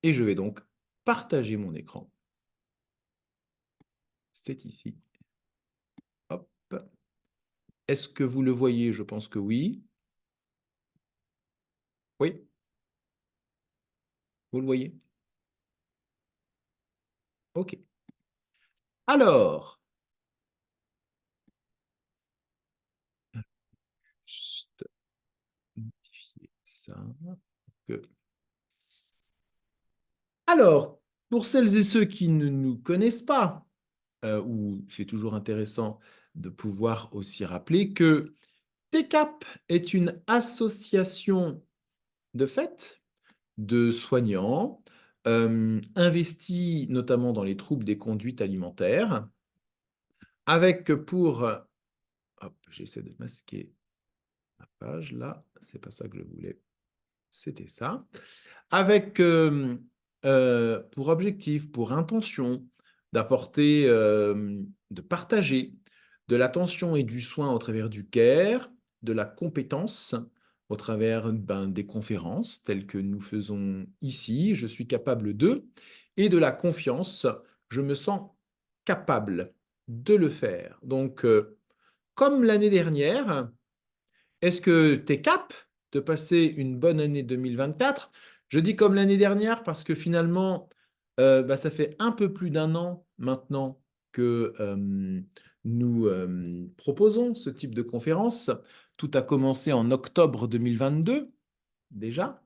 Et je vais donc partager mon écran. C'est ici. Hop. Est-ce que vous le voyez? Je pense que oui. Oui? Vous le voyez? OK. Alors, juste modifier ça. Alors, pour celles et ceux qui ne nous connaissent pas, ou c'est toujours intéressant de pouvoir aussi rappeler que TCAP est une association de fait de soignants investis notamment dans les troubles des conduites alimentaires, avec pour... Hop, j'essaie de masquer ma page, là, c'est pas ça que je voulais, c'était ça. Avec pour objectif, pour intention, d'apporter, de partager de l'attention et du soin au travers du care, de la compétence au travers des conférences telles que nous faisons ici, je suis capable de, et de la confiance, je me sens capable de le faire. Donc, comme l'année dernière, est-ce que tu es cap de passer une bonne année 2024? Je dis comme l'année dernière parce que finalement, ça fait un peu plus d'un an maintenant que nous proposons ce type de conférence. Tout a commencé en octobre 2022 déjà.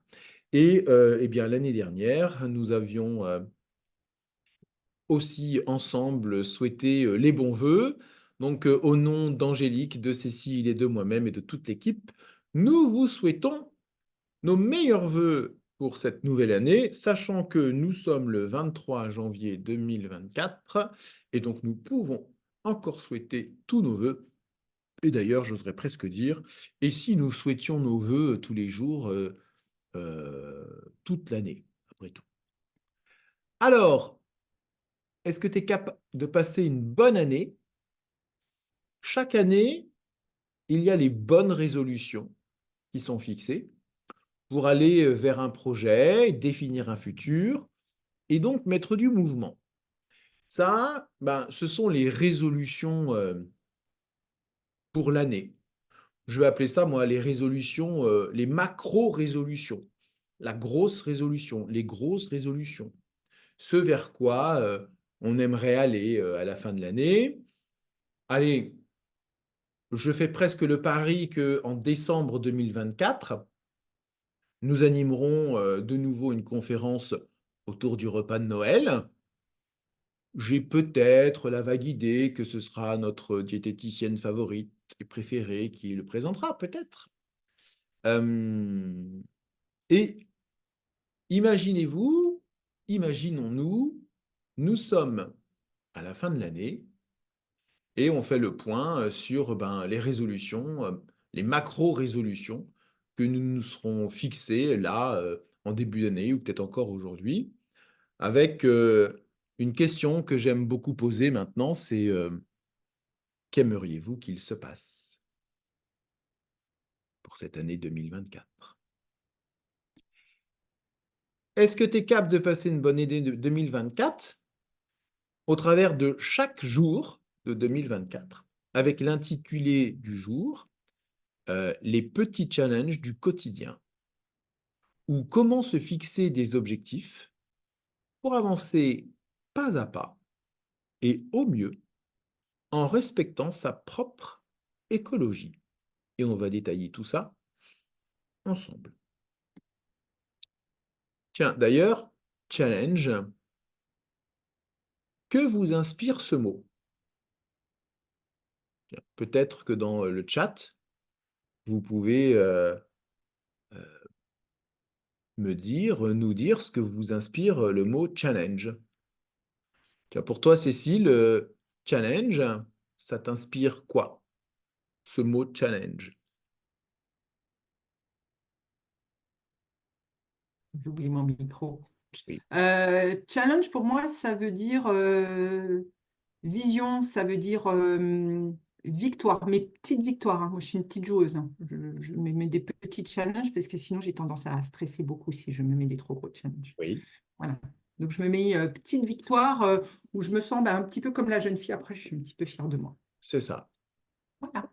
Et eh bien, l'année dernière, nous avions aussi ensemble souhaité les bons vœux. Donc, au nom d'Angélique, de Cécile et de moi-même et de toute l'équipe, nous vous souhaitons nos meilleurs vœux pour cette nouvelle année, sachant que nous sommes le 23 janvier 2024 et donc nous pouvons encore souhaiter tous nos vœux. Et d'ailleurs, j'oserais presque dire, et si nous souhaitions nos vœux tous les jours, toute l'année, après tout. Alors, est-ce que tu es capable de passer une bonne année? Chaque année, il y a les bonnes résolutions qui sont fixées pour aller vers un projet, définir un futur et donc mettre du mouvement. Ça, ce sont les résolutions pour l'année. Je vais appeler ça, moi, les résolutions, les macro-résolutions. La grosse résolution, les grosses résolutions. Ce vers quoi on aimerait aller à la fin de l'année. Allez, je fais presque le pari qu'en décembre 2024, nous animerons de nouveau une conférence autour du repas de Noël. J'ai peut-être la vague idée que ce sera notre diététicienne favorite et préférée qui le présentera, peut-être. Et imaginez-vous, imaginons-nous, nous sommes à la fin de l'année et on fait le point sur les résolutions, les macro-résolutions que nous nous serons fixées là en début d'année ou peut-être encore aujourd'hui, avec une question que j'aime beaucoup poser maintenant, c'est qu'aimeriez-vous qu'il se passe pour cette année 2024? Est-ce que tu es capable de passer une bonne année de 2024 au travers de chaque jour de 2024 avec l'intitulé du jour les petits challenges du quotidien ou comment se fixer des objectifs pour avancer pas à pas et au mieux en respectant sa propre écologie. Et on va détailler tout ça ensemble. Tiens, d'ailleurs, challenge, que vous inspire ce mot? Peut-être que dans le chat, vous pouvez nous dire ce que vous inspire le mot challenge. Tiens, pour toi, Cécile, challenge, ça t'inspire quoi, ce mot challenge? J'oublie mon micro. Oui. Challenge, pour moi, ça veut dire vision, ça veut dire victoires, mes petites victoires, hein. Moi, je suis une petite joueuse, hein. Je me mets des petits challenges parce que sinon, j'ai tendance à stresser beaucoup si je me mets des trop gros challenges. Oui, Voilà. Donc, je me mets petite victoire où je me sens un petit peu comme la jeune fille. Après, je suis un petit peu fière de moi. c'est ça. Voilà.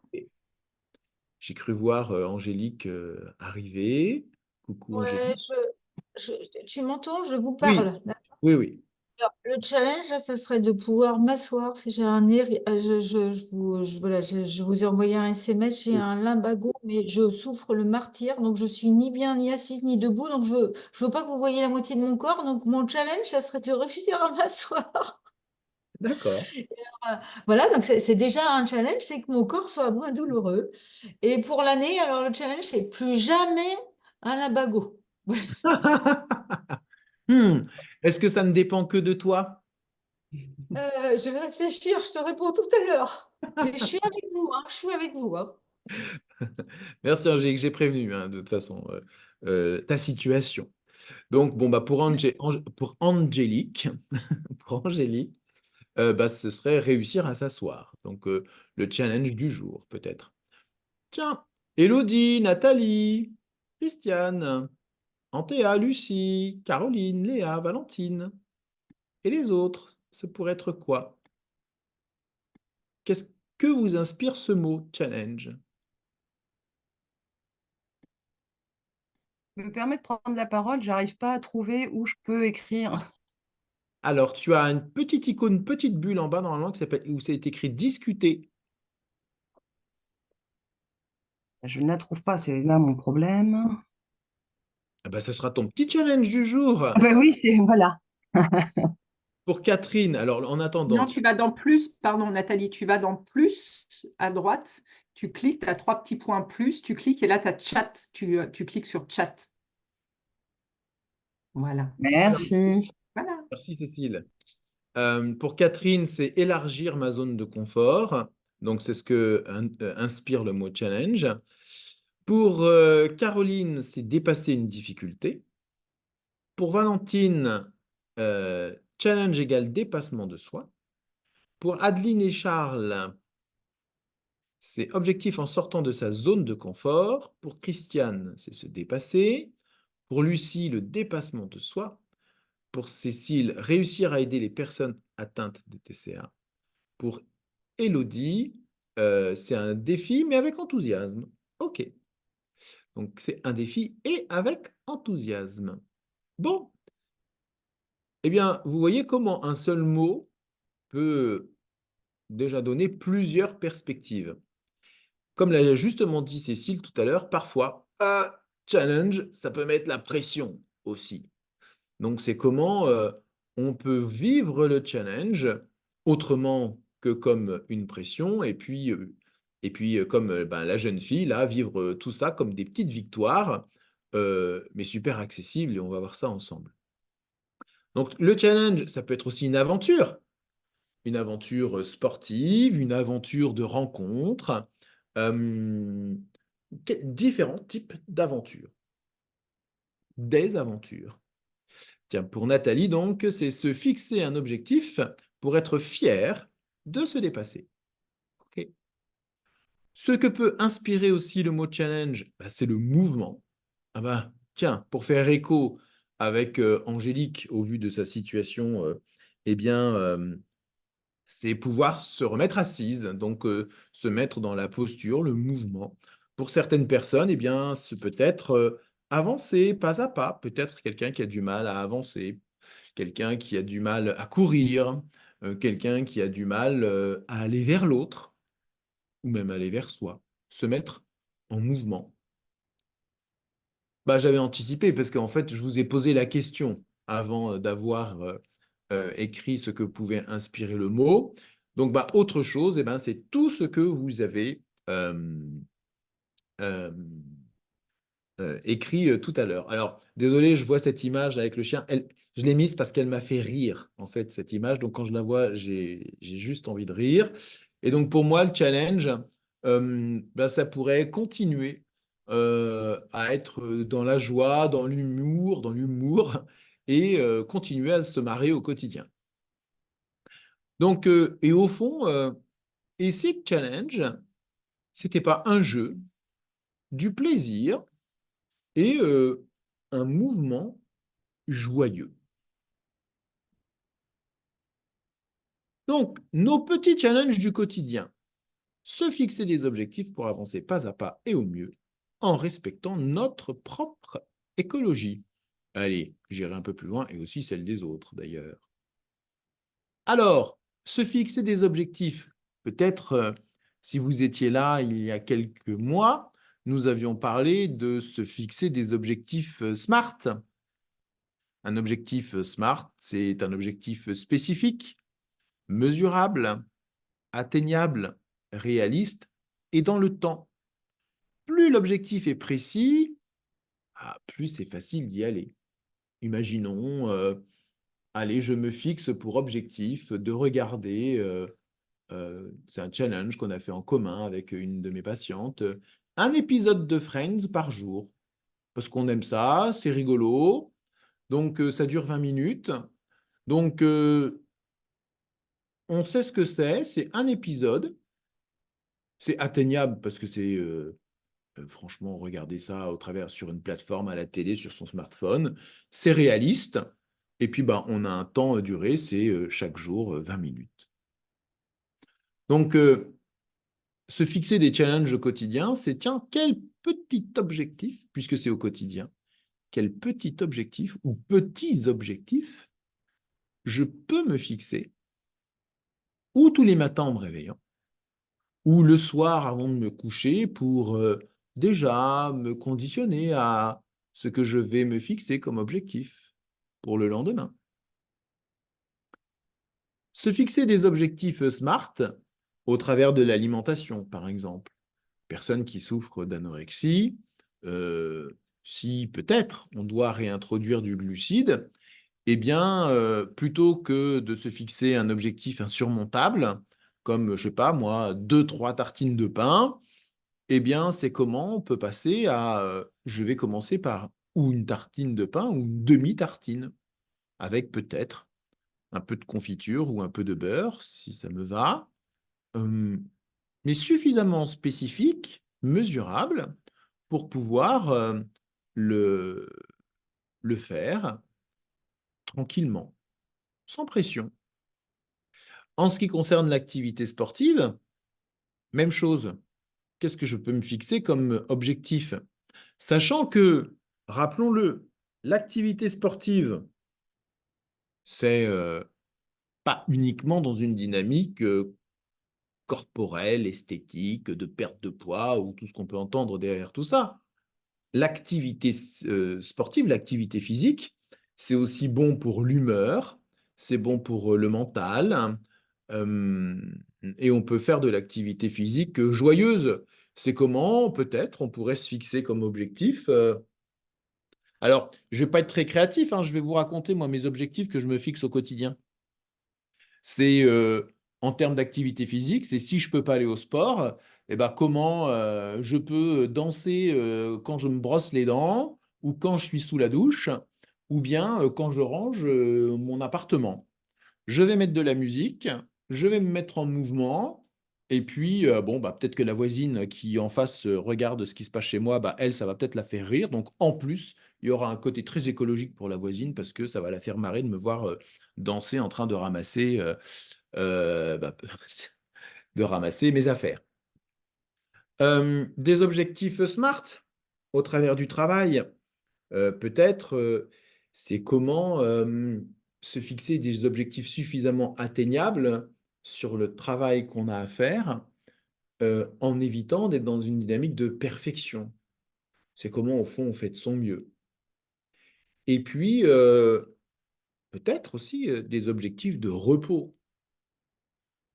J'ai cru voir Angélique arriver. Coucou Ouais, Angélique. tu m'entends? Je vous Oui, parle. oui, oui. Alors, le challenge, là, ça serait de pouvoir m'asseoir. Si j'ai un voilà, je vous ai envoyé un SMS, j'ai Oui. un lumbago, mais je souffre le martyre, donc je suis ni bien ni assise ni debout, donc je veux pas que vous voyez la moitié de mon corps. Donc mon challenge, ça serait de réussir à m'asseoir. D'accord. Voilà, donc c'est déjà un challenge, c'est que mon corps soit moins douloureux. Et pour l'année, alors le challenge, c'est plus jamais un lumbago. Hmm. Est-ce que ça ne dépend que de toi? Je vais réfléchir, je te réponds tout à l'heure. Mais je suis avec vous, hein, je suis avec vous, hein. Merci Angélique, j'ai prévenu hein, de toute façon ta situation. Donc, bon, bah, pour Angélique, pour Angélique bah, ce serait réussir à s'asseoir. Donc, le challenge du jour, peut-être. Tiens, Élodie, Nathalie, Christiane, Antéa, Lucie, Caroline, Léa, Valentine. Et les autres, ce pourrait être quoi? Qu'est-ce que vous inspire ce mot challenge? Me permet de prendre la parole, j'arrive pas à trouver où je peux écrire. Alors, tu as une petite icône, une petite bulle en bas normalement où c'est écrit discuter. Je ne la trouve pas, c'est là mon problème. Ah bah, ce sera ton petit challenge du jour. Ah ben oui, voilà. Pour Catherine, alors en attendant, Non, tu vas dans plus, pardon Nathalie, tu vas dans plus à droite, tu cliques, tu as trois petits points plus, tu cliques et là tu as chat, tu cliques sur chat. Voilà. Merci. Voilà. merci Cécile. Pour Catherine, c'est élargir ma zone de confort. Donc, c'est ce que inspire le mot challenge. Pour Caroline, c'est dépasser une difficulté. Pour Valentine, challenge égale dépassement de soi. Pour Adeline et Charles, c'est objectif en sortant de sa zone de confort. Pour Christiane, c'est se dépasser. Pour Lucie, le dépassement de soi. Pour Cécile, réussir à aider les personnes atteintes de TCA. Pour Élodie, c'est un défi, mais avec enthousiasme. OK. Donc, c'est un défi et avec enthousiasme. Bon. Eh bien, vous voyez comment un seul mot peut déjà donner plusieurs perspectives. Comme l'a justement dit Cécile tout à l'heure, parfois, un challenge, ça peut mettre la pression aussi. Donc, c'est comment on peut vivre le challenge autrement que comme une pression, et puis comme ben, la jeune fille, là, vivre tout ça comme des petites victoires, mais super accessibles, et on va voir ça ensemble. Donc, le challenge, ça peut être aussi une aventure sportive, une aventure de rencontre, différents types d'aventures, des aventures. Tiens, pour Nathalie, donc, c'est se fixer un objectif pour être fier de se dépasser. Ok. Ce que peut inspirer aussi le mot challenge, bah, c'est le mouvement. Ah bah, tiens, pour faire écho avec Angélique, au vu de sa situation, eh bien, c'est pouvoir se remettre assise, donc se mettre dans la posture, le mouvement. Pour certaines personnes, eh bien, c'est peut-être avancer pas à pas, peut-être quelqu'un qui a du mal à avancer, quelqu'un qui a du mal à courir, quelqu'un qui a du mal à aller vers l'autre, ou même aller vers soi, se mettre en mouvement. Bah, j'avais anticipé parce qu'en fait, je vous ai posé la question avant d'avoir écrit ce que pouvait inspirer le mot. Donc, bah, autre chose, eh ben, c'est tout ce que vous avez euh, écrit tout à l'heure. Alors, désolé, je vois cette image avec le chien. Je l'ai mise parce qu'elle m'a fait rire, en fait, cette image. Donc, quand je la vois, j'ai juste envie de rire. Et donc, pour moi, le challenge, ben, ça pourrait continuer à être dans la joie, dans l'humour, et continuer à se marrer au quotidien. Donc, et au fond, Et ces challenges, c'était pas un jeu, du plaisir et un mouvement joyeux. Donc, nos petits challenges du quotidien, se fixer des objectifs pour avancer pas à pas et au mieux, en respectant notre propre écologie. Allez, j'irai un peu plus loin et aussi celle des autres d'ailleurs. Alors, se fixer des objectifs, peut-être si vous étiez là il y a quelques mois, nous avions parlé de se fixer des objectifs SMART. Un objectif SMART, c'est un objectif spécifique, mesurable, atteignable, réaliste et dans le temps. Plus l'objectif est précis, plus c'est facile d'y aller. Imaginons, allez, je me fixe pour objectif de regarder, c'est un challenge qu'on a fait en commun avec une de mes patientes, un épisode de Friends par jour. Parce qu'on aime ça, c'est rigolo, donc ça dure 20 minutes. Donc, on sait ce que c'est un épisode, c'est atteignable parce que c'est franchement, regarder ça au travers sur une plateforme, à la télé, sur son smartphone, c'est réaliste. Et puis, ben, on a un temps duré, c'est chaque jour 20 minutes. Donc, se fixer des challenges au quotidien, c'est tiens, quel petit objectif, puisque c'est au quotidien, quel petit objectif ou petits objectifs je peux me fixer, ou tous les matins en me réveillant, ou le soir avant de me coucher pour déjà me conditionner à ce que je vais me fixer comme objectif pour le lendemain. Se fixer des objectifs SMART au travers de l'alimentation, par exemple. Personne qui souffre d'anorexie, si peut-être on doit réintroduire du glucide, eh bien, plutôt que de se fixer un objectif insurmontable, comme, je sais pas moi, 2-3 tartines de pain, eh bien, c'est comment on peut passer à, je vais commencer par ou une tartine de pain ou une demi-tartine, avec peut-être un peu de confiture ou un peu de beurre, si ça me va, mais suffisamment spécifique, mesurable, pour pouvoir le, le faire tranquillement, sans pression. En ce qui concerne l'activité sportive, même chose. Qu'est-ce que je peux me fixer comme objectif? Sachant que, rappelons-le, l'activité sportive, c'est pas uniquement dans une dynamique corporelle, esthétique, de perte de poids ou tout ce qu'on peut entendre derrière tout ça. L'activité sportive, l'activité physique, c'est aussi bon pour l'humeur, c'est bon pour le mental, et on peut faire de l'activité physique joyeuse. C'est comment, peut-être, on pourrait se fixer comme objectif. Alors, je ne vais pas être très créatif, hein, je vais vous raconter, moi, mes objectifs que je me fixe au quotidien. C'est, en termes d'activité physique, c'est si je ne peux pas aller au sport, eh ben, comment je peux danser quand je me brosse les dents, ou quand je suis sous la douche, ou bien quand je range mon appartement. Je vais mettre de la musique, je vais me mettre en mouvement, et puis bon, bah, peut-être que la voisine qui en face regarde ce qui se passe chez moi, bah, elle, ça va peut-être la faire rire. Donc en plus, il y aura un côté très écologique pour la voisine parce que ça va la faire marrer de me voir danser en train de ramasser, bah, de ramasser mes affaires. Des objectifs SMART au travers du travail, peut-être, c'est comment se fixer des objectifs suffisamment atteignables sur le travail qu'on a à faire, en évitant d'être dans une dynamique de perfection. C'est comment, au fond, on fait de son mieux. Et puis, peut-être aussi des objectifs de repos.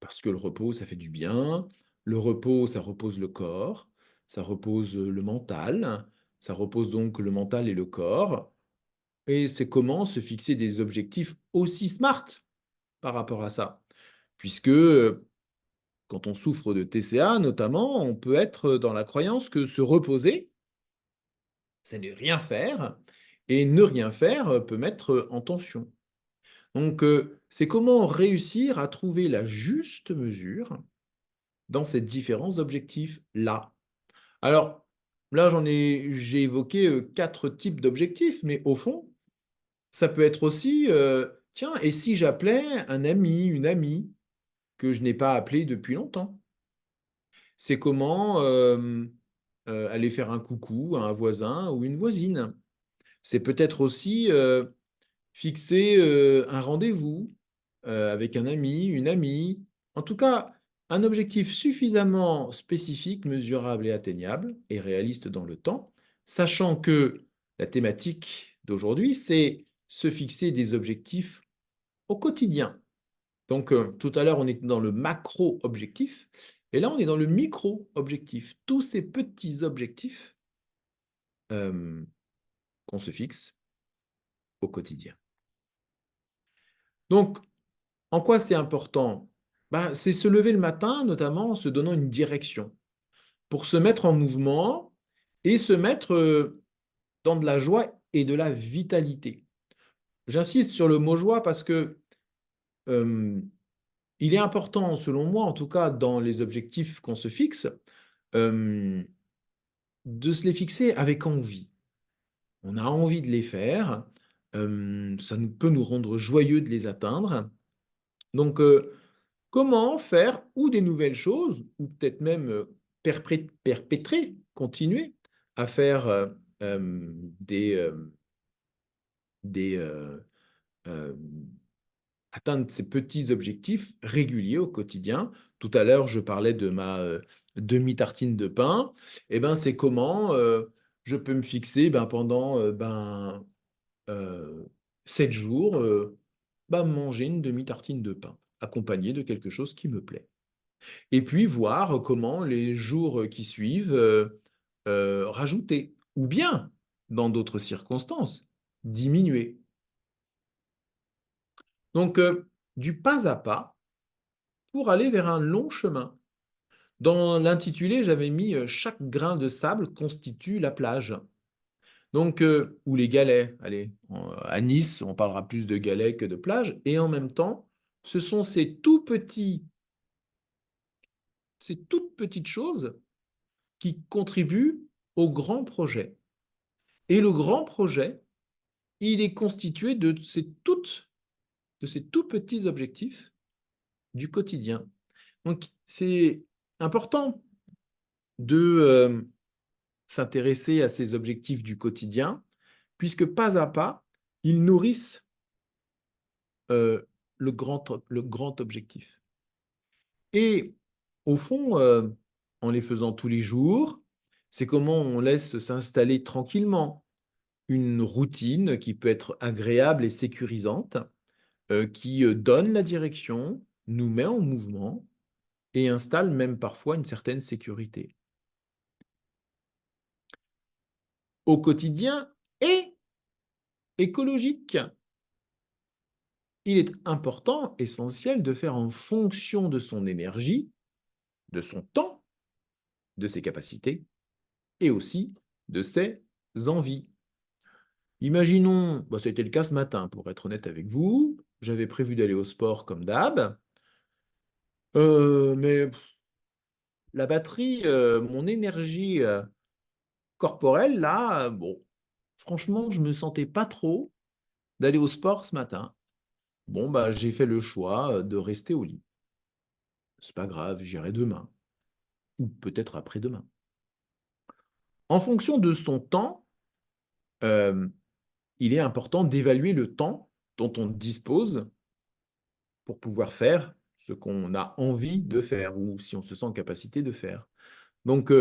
Parce que le repos, ça fait du bien. Le repos, ça repose le corps, ça repose le mental, ça repose donc le mental et le corps. Et c'est comment se fixer des objectifs aussi smart par rapport à ça. Puisque quand on souffre de TCA notamment, on peut être dans la croyance que se reposer, c'est ne rien faire, et ne rien faire peut mettre en tension. Donc c'est comment réussir à trouver la juste mesure dans ces différents objectifs-là. Alors, là, j'ai évoqué 4 types d'objectifs, mais au fond, ça peut être aussi, tiens, et si j'appelais un ami, une amie que je n'ai pas appelé depuis longtemps? C'est comment aller faire un coucou à un voisin ou une voisine. C'est peut-être aussi fixer un rendez-vous avec un ami, une amie. En tout cas, un objectif suffisamment spécifique, mesurable et atteignable et réaliste dans le temps, sachant que la thématique d'aujourd'hui, c'est se fixer des objectifs au quotidien. Donc, tout à l'heure, on était dans le macro-objectif, et là, on est dans le micro-objectif. Tous ces petits objectifs qu'on se fixe au quotidien. Donc, en quoi c'est important? Ben, c'est se lever le matin, notamment en se donnant une direction, pour se mettre en mouvement et se mettre dans de la joie et de la vitalité. J'insiste sur le mot joie parce que il est important, selon moi, en tout cas dans les objectifs qu'on se fixe, de se les fixer avec envie. On a envie de les faire, ça peut nous rendre joyeux de les atteindre. Donc, comment faire ou des nouvelles choses, ou peut-être même perpétrer, continuer à faire des atteindre ces petits objectifs réguliers au quotidien. Tout à l'heure, je parlais de ma demi-tartine de pain. Eh ben, c'est comment je peux me fixer pendant 7 jours, manger une demi-tartine de pain, accompagnée de quelque chose qui me plaît. Et puis voir comment les jours qui suivent, rajouter ou bien, dans d'autres circonstances, diminuer. Donc, du pas à pas pour aller vers un long chemin. Dans l'intitulé, j'avais mis chaque grain de sable constitue la plage. Donc, ou les galets. Allez, à Nice, on parlera plus de galets que de plage. Et en même temps, ce sont ces toutes petites choses qui contribuent au grand projet. Et le grand projet, il est constitué de ces tout petits objectifs du quotidien. Donc, c'est important de s'intéresser à ces objectifs du quotidien, puisque pas à pas, ils nourrissent le grand objectif. Et au fond, en les faisant tous les jours, c'est comment on laisse s'installer tranquillement une routine qui peut être agréable et sécurisante, qui donne la direction, nous met en mouvement et installe même parfois une certaine sécurité. Au quotidien et écologique. Il est important, essentiel, de faire en fonction de son énergie, de son temps, de ses capacités et aussi de ses envies. Imaginons, c'était le cas ce matin, pour être honnête avec vous, j'avais prévu d'aller au sport comme d'hab, mais la batterie, mon énergie corporelle, là, bon, franchement, je ne me sentais pas trop d'aller au sport ce matin. Bon, j'ai fait le choix de rester au lit. C'est pas grave, j'irai demain, ou peut-être après-demain. En fonction de son temps, il est important d'évaluer le temps dont on dispose pour pouvoir faire ce qu'on a envie de faire ou si on se sent en capacité de faire. Donc,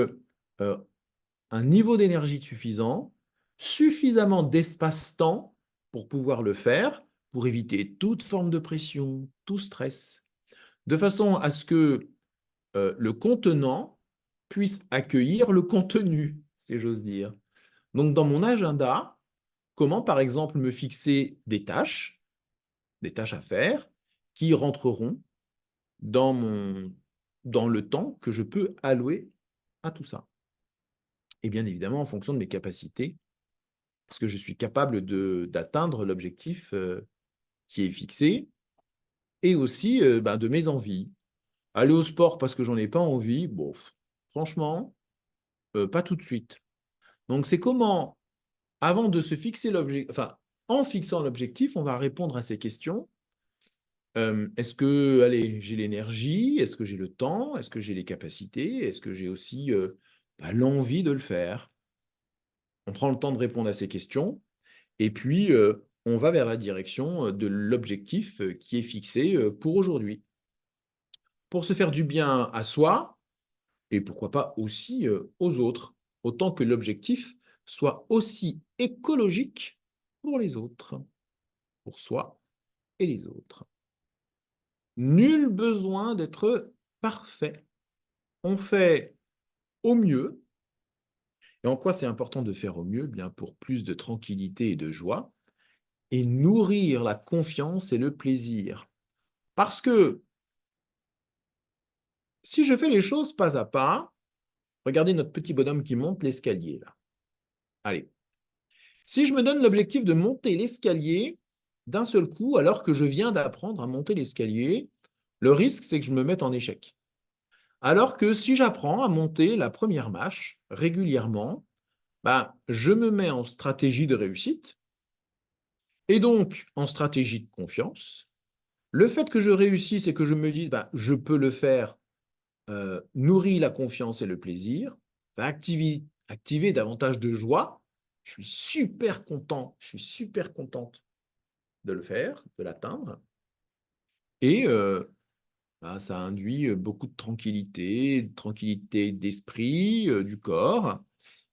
un niveau d'énergie suffisant, suffisamment d'espace-temps pour pouvoir le faire, pour éviter toute forme de pression, tout stress, de façon à ce que le contenant puisse accueillir le contenu, si j'ose dire. Donc, dans mon agenda, comment, par exemple, me fixer des tâches à faire qui rentreront dans le temps que je peux allouer à tout ça. Et bien évidemment, en fonction de mes capacités, parce que je suis capable d'atteindre l'objectif qui est fixé, et aussi de mes envies. Aller au sport parce que j'en ai pas envie, bon, franchement, pas tout de suite. Donc, c'est comment, avant de se fixer l'objectif, enfin, en fixant l'objectif, on va répondre à ces questions. Est-ce que, allez, j'ai l'énergie? Est-ce que j'ai le temps? Est-ce que j'ai les capacités? Est-ce que j'ai aussi l'envie de le faire? On prend le temps de répondre à ces questions et puis on va vers la direction de l'objectif qui est fixé pour aujourd'hui. Pour se faire du bien à soi et pourquoi pas aussi aux autres, autant que l'objectif soit aussi écologique pour les autres, pour soi et les autres. Nul besoin d'être parfait. On fait au mieux. Et en quoi c'est important de faire au mieux? Bien pour plus de tranquillité et de joie, et nourrir la confiance et le plaisir. Parce que si je fais les choses pas à pas, regardez notre petit bonhomme qui monte l'escalier là. Allez, si je me donne l'objectif de monter l'escalier d'un seul coup, alors que je viens d'apprendre à monter l'escalier, le risque c'est que je me mette en échec. Alors que si j'apprends à monter la première marche régulièrement, je me mets en stratégie de réussite et donc en stratégie de confiance. Le fait que je réussisse et que je me dise je peux le faire nourrit la confiance et le plaisir, va activer davantage de joie. Je suis super content, je suis super contente de le faire, de l'atteindre. Et ça induit beaucoup de tranquillité d'esprit, du corps.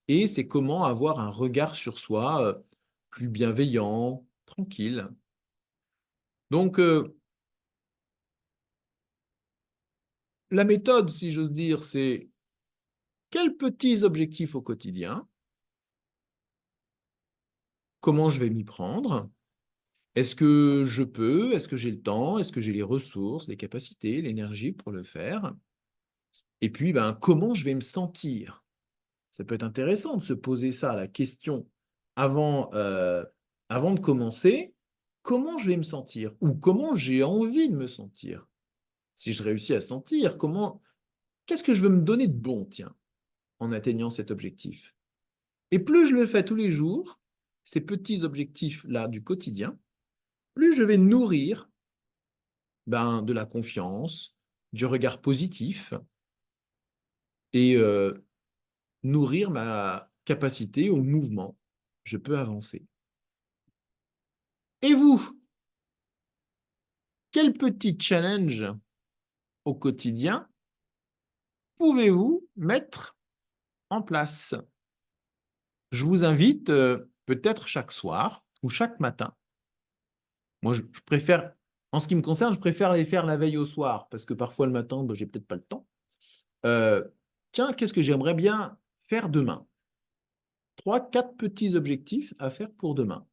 Et c'est comment avoir un regard sur soi plus bienveillant, tranquille. Donc, la méthode, si j'ose dire, c'est quels petits objectifs au quotidien, comment je vais m'y prendre, est-ce que je peux, est-ce que j'ai le temps, est-ce que j'ai les ressources, les capacités, l'énergie pour le faire, et puis comment je vais me sentir. Ça peut être intéressant de se poser ça, la question, avant, avant de commencer, comment je vais me sentir ou comment j'ai envie de me sentir. Si je réussis à sentir, qu'est-ce que je veux me donner de bon, tiens, en atteignant cet objectif. Et plus je le fais tous les jours, ces petits objectifs-là du quotidien, plus je vais nourrir de la confiance, du regard positif et nourrir ma capacité au mouvement. Je peux avancer. Et vous, quel petit challenge au quotidien pouvez-vous mettre en place? Je vous invite peut-être chaque soir ou chaque matin. Moi, je préfère, en ce qui me concerne, je préfère les faire la veille au soir parce que parfois le matin, j'ai peut-être pas le temps. Tiens, qu'est-ce que j'aimerais bien faire demain? 3, 4 petits objectifs à faire pour demain.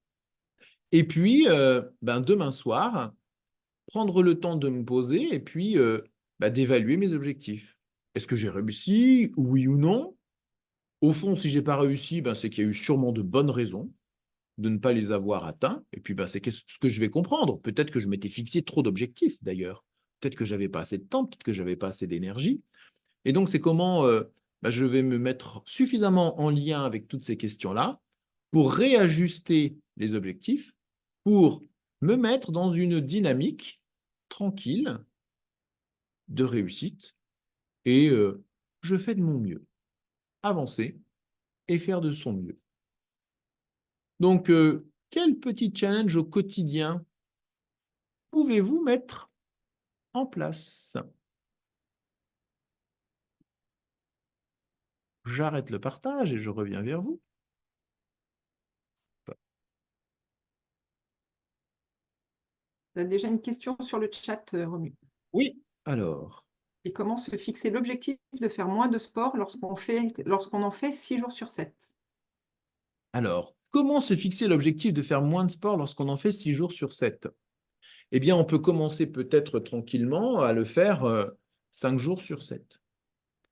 Et puis, demain soir, prendre le temps de me poser et puis d'évaluer mes objectifs. Est-ce que j'ai réussi, oui ou non? Au fond, si je n'ai pas réussi, c'est qu'il y a eu sûrement de bonnes raisons de ne pas les avoir atteints. Et puis, c'est ce que je vais comprendre. Peut-être que je m'étais fixé trop d'objectifs, d'ailleurs. Peut-être que je n'avais pas assez de temps, peut-être que je n'avais pas assez d'énergie. Et donc, c'est comment je vais me mettre suffisamment en lien avec toutes ces questions-là pour réajuster les objectifs, pour me mettre dans une dynamique tranquille de réussite et je fais de mon mieux. Avancer et faire de son mieux. Donc, quel petit challenge au quotidien pouvez-vous mettre en place? J'arrête le partage et je reviens vers vous. On a déjà une question sur le chat, Romu. Oui, alors. Et comment se fixer l'objectif de faire moins de sport lorsqu'on en fait 6 jours sur 7? Alors, comment se fixer l'objectif de faire moins de sport lorsqu'on en fait 6 jours sur 7? Eh bien, on peut commencer peut-être tranquillement à le faire 5 jours sur 7.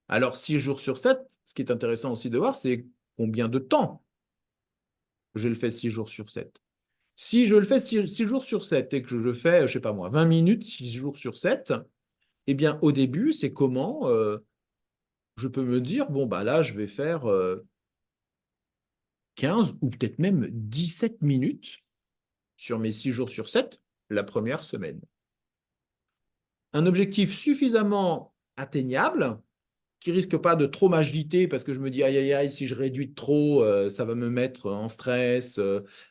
Alors, 6 jours sur 7, ce qui est intéressant aussi de voir, c'est combien de temps je le fais 6 jours sur 7. Si je le fais 6 jours sur 7 et que je fais, je ne sais pas moi, 20 minutes 6 jours sur 7, Eh bien, au début, c'est comment je peux me dire, bon, bah là, je vais faire 15 ou peut-être même 17 minutes sur mes 6 jours sur 7 la première semaine. Un objectif suffisamment atteignable qui risque pas de trop m'agiter parce que je me dis, aïe, aïe, aïe, si je réduis de trop, ça va me mettre en stress,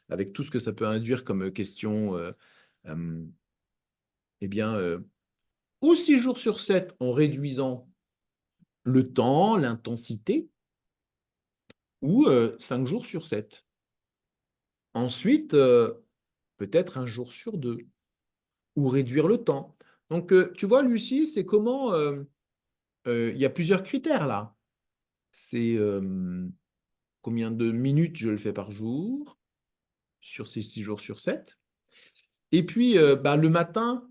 avec tout ce que ça peut induire comme question. Eh bien, ou 6 jours sur 7 en réduisant le temps, l'intensité, ou 5 jours sur 7. Ensuite, peut-être un jour sur 2, ou réduire le temps. Donc, tu vois, Lucie, c'est comment il y a plusieurs critères là. C'est combien de minutes je le fais par jour sur ces 6 jours sur 7. Et puis, bah, le matin,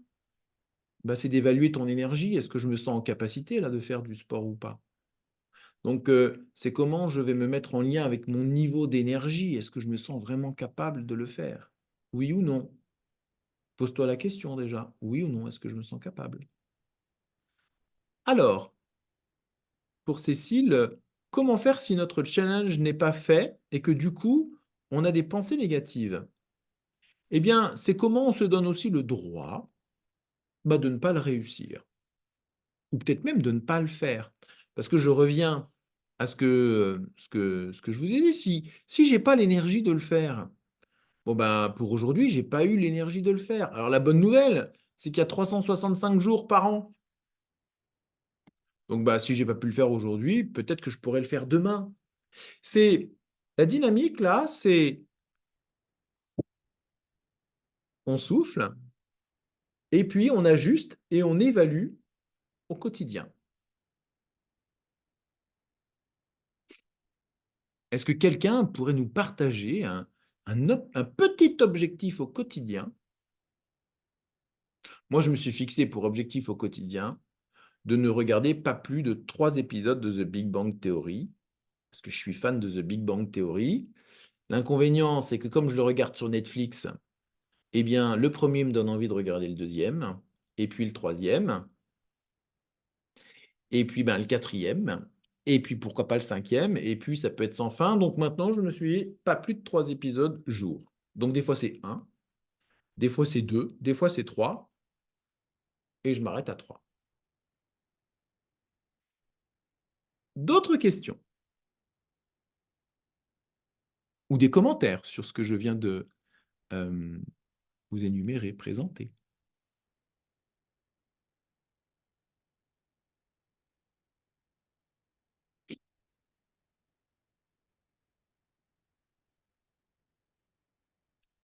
bah, c'est d'évaluer ton énergie. Est-ce que je me sens en capacité là de faire du sport ou pas? Donc, c'est comment je vais me mettre en lien avec mon niveau d'énergie. Est-ce que je me sens vraiment capable de le faire? Oui ou non? Pose-toi la question déjà. Oui ou non? Est-ce que je me sens capable? Alors, pour Cécile, comment faire si notre challenge n'est pas fait et que du coup, on a des pensées négatives? Eh bien, c'est comment on se donne aussi le droit de ne pas le réussir, ou peut-être même de ne pas le faire. Parce que je reviens à ce que je vous ai dit. Si je n'ai pas l'énergie de le faire, bon ben, pour aujourd'hui, je n'ai pas eu l'énergie de le faire. Alors la bonne nouvelle, c'est qu'il y a 365 jours par an. Donc bah, si je n'ai pas pu le faire aujourd'hui, peut-être que je pourrais le faire demain. C'est la dynamique là, c'est on souffle, et puis on ajuste et on évalue au quotidien. Est-ce que quelqu'un pourrait nous partager un petit objectif au quotidien? Moi, je me suis fixé pour objectif au quotidien de ne regarder pas plus de 3 épisodes de The Big Bang Theory, parce que je suis fan de The Big Bang Theory. L'inconvénient, c'est que comme je le regarde sur Netflix, eh bien, le premier me donne envie de regarder le deuxième, et puis le troisième, et puis ben, le quatrième, et puis pourquoi pas le cinquième, et puis ça peut être sans fin. Donc maintenant, je me suis pas plus de 3 épisodes jour. Donc des fois c'est 1, des fois c'est 2, des fois c'est 3, et je m'arrête à 3. D'autres questions ou des commentaires sur ce que je viens de vous énumérer, présenter?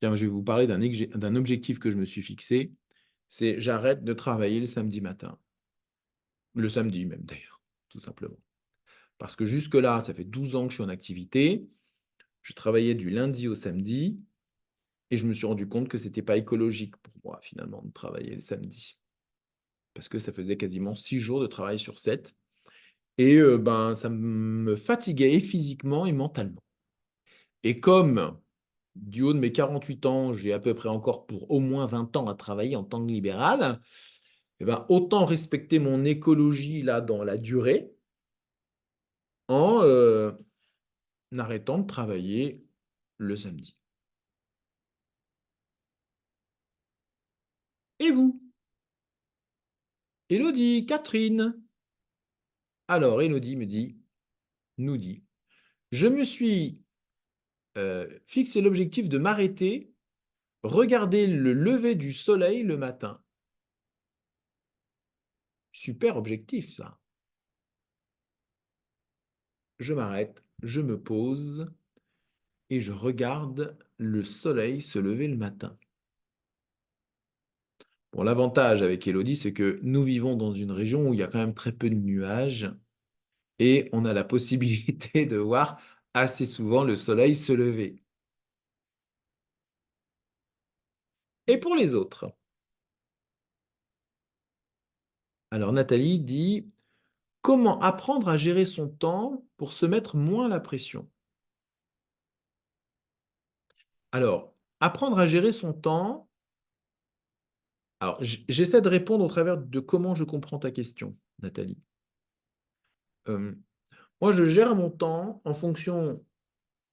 Tiens, je vais vous parler d'un objectif que je me suis fixé, c'est j'arrête de travailler le samedi matin. Le samedi même d'ailleurs, tout simplement. Parce que jusque-là, ça fait 12 ans que je suis en activité, je travaillais du lundi au samedi, et je me suis rendu compte que ce n'était pas écologique pour moi, finalement, de travailler le samedi. Parce que ça faisait quasiment 6 jours de travail sur 7, et ben, ça me fatiguait physiquement et mentalement. Et comme du haut de mes 48 ans, j'ai à peu près encore pour au moins 20 ans à travailler en tant que libéral, eh ben, autant respecter mon écologie là dans la durée en arrêtant de travailler le samedi. Et vous? Élodie, Catherine? Alors, Élodie nous dit, je me suis fixé l'objectif de m'arrêter, regarder le lever du soleil le matin. Super objectif, ça. Je m'arrête, je me pose et je regarde le soleil se lever le matin. Bon, l'avantage avec Élodie, c'est que nous vivons dans une région où il y a quand même très peu de nuages et on a la possibilité de voir assez souvent le soleil se lever. Et pour les autres? Alors Nathalie dit, comment apprendre à gérer son temps pour se mettre moins la pression? Alors, apprendre à gérer son temps, Alors, j'essaie de répondre au travers de comment je comprends ta question, Nathalie. Moi, je gère mon temps en fonction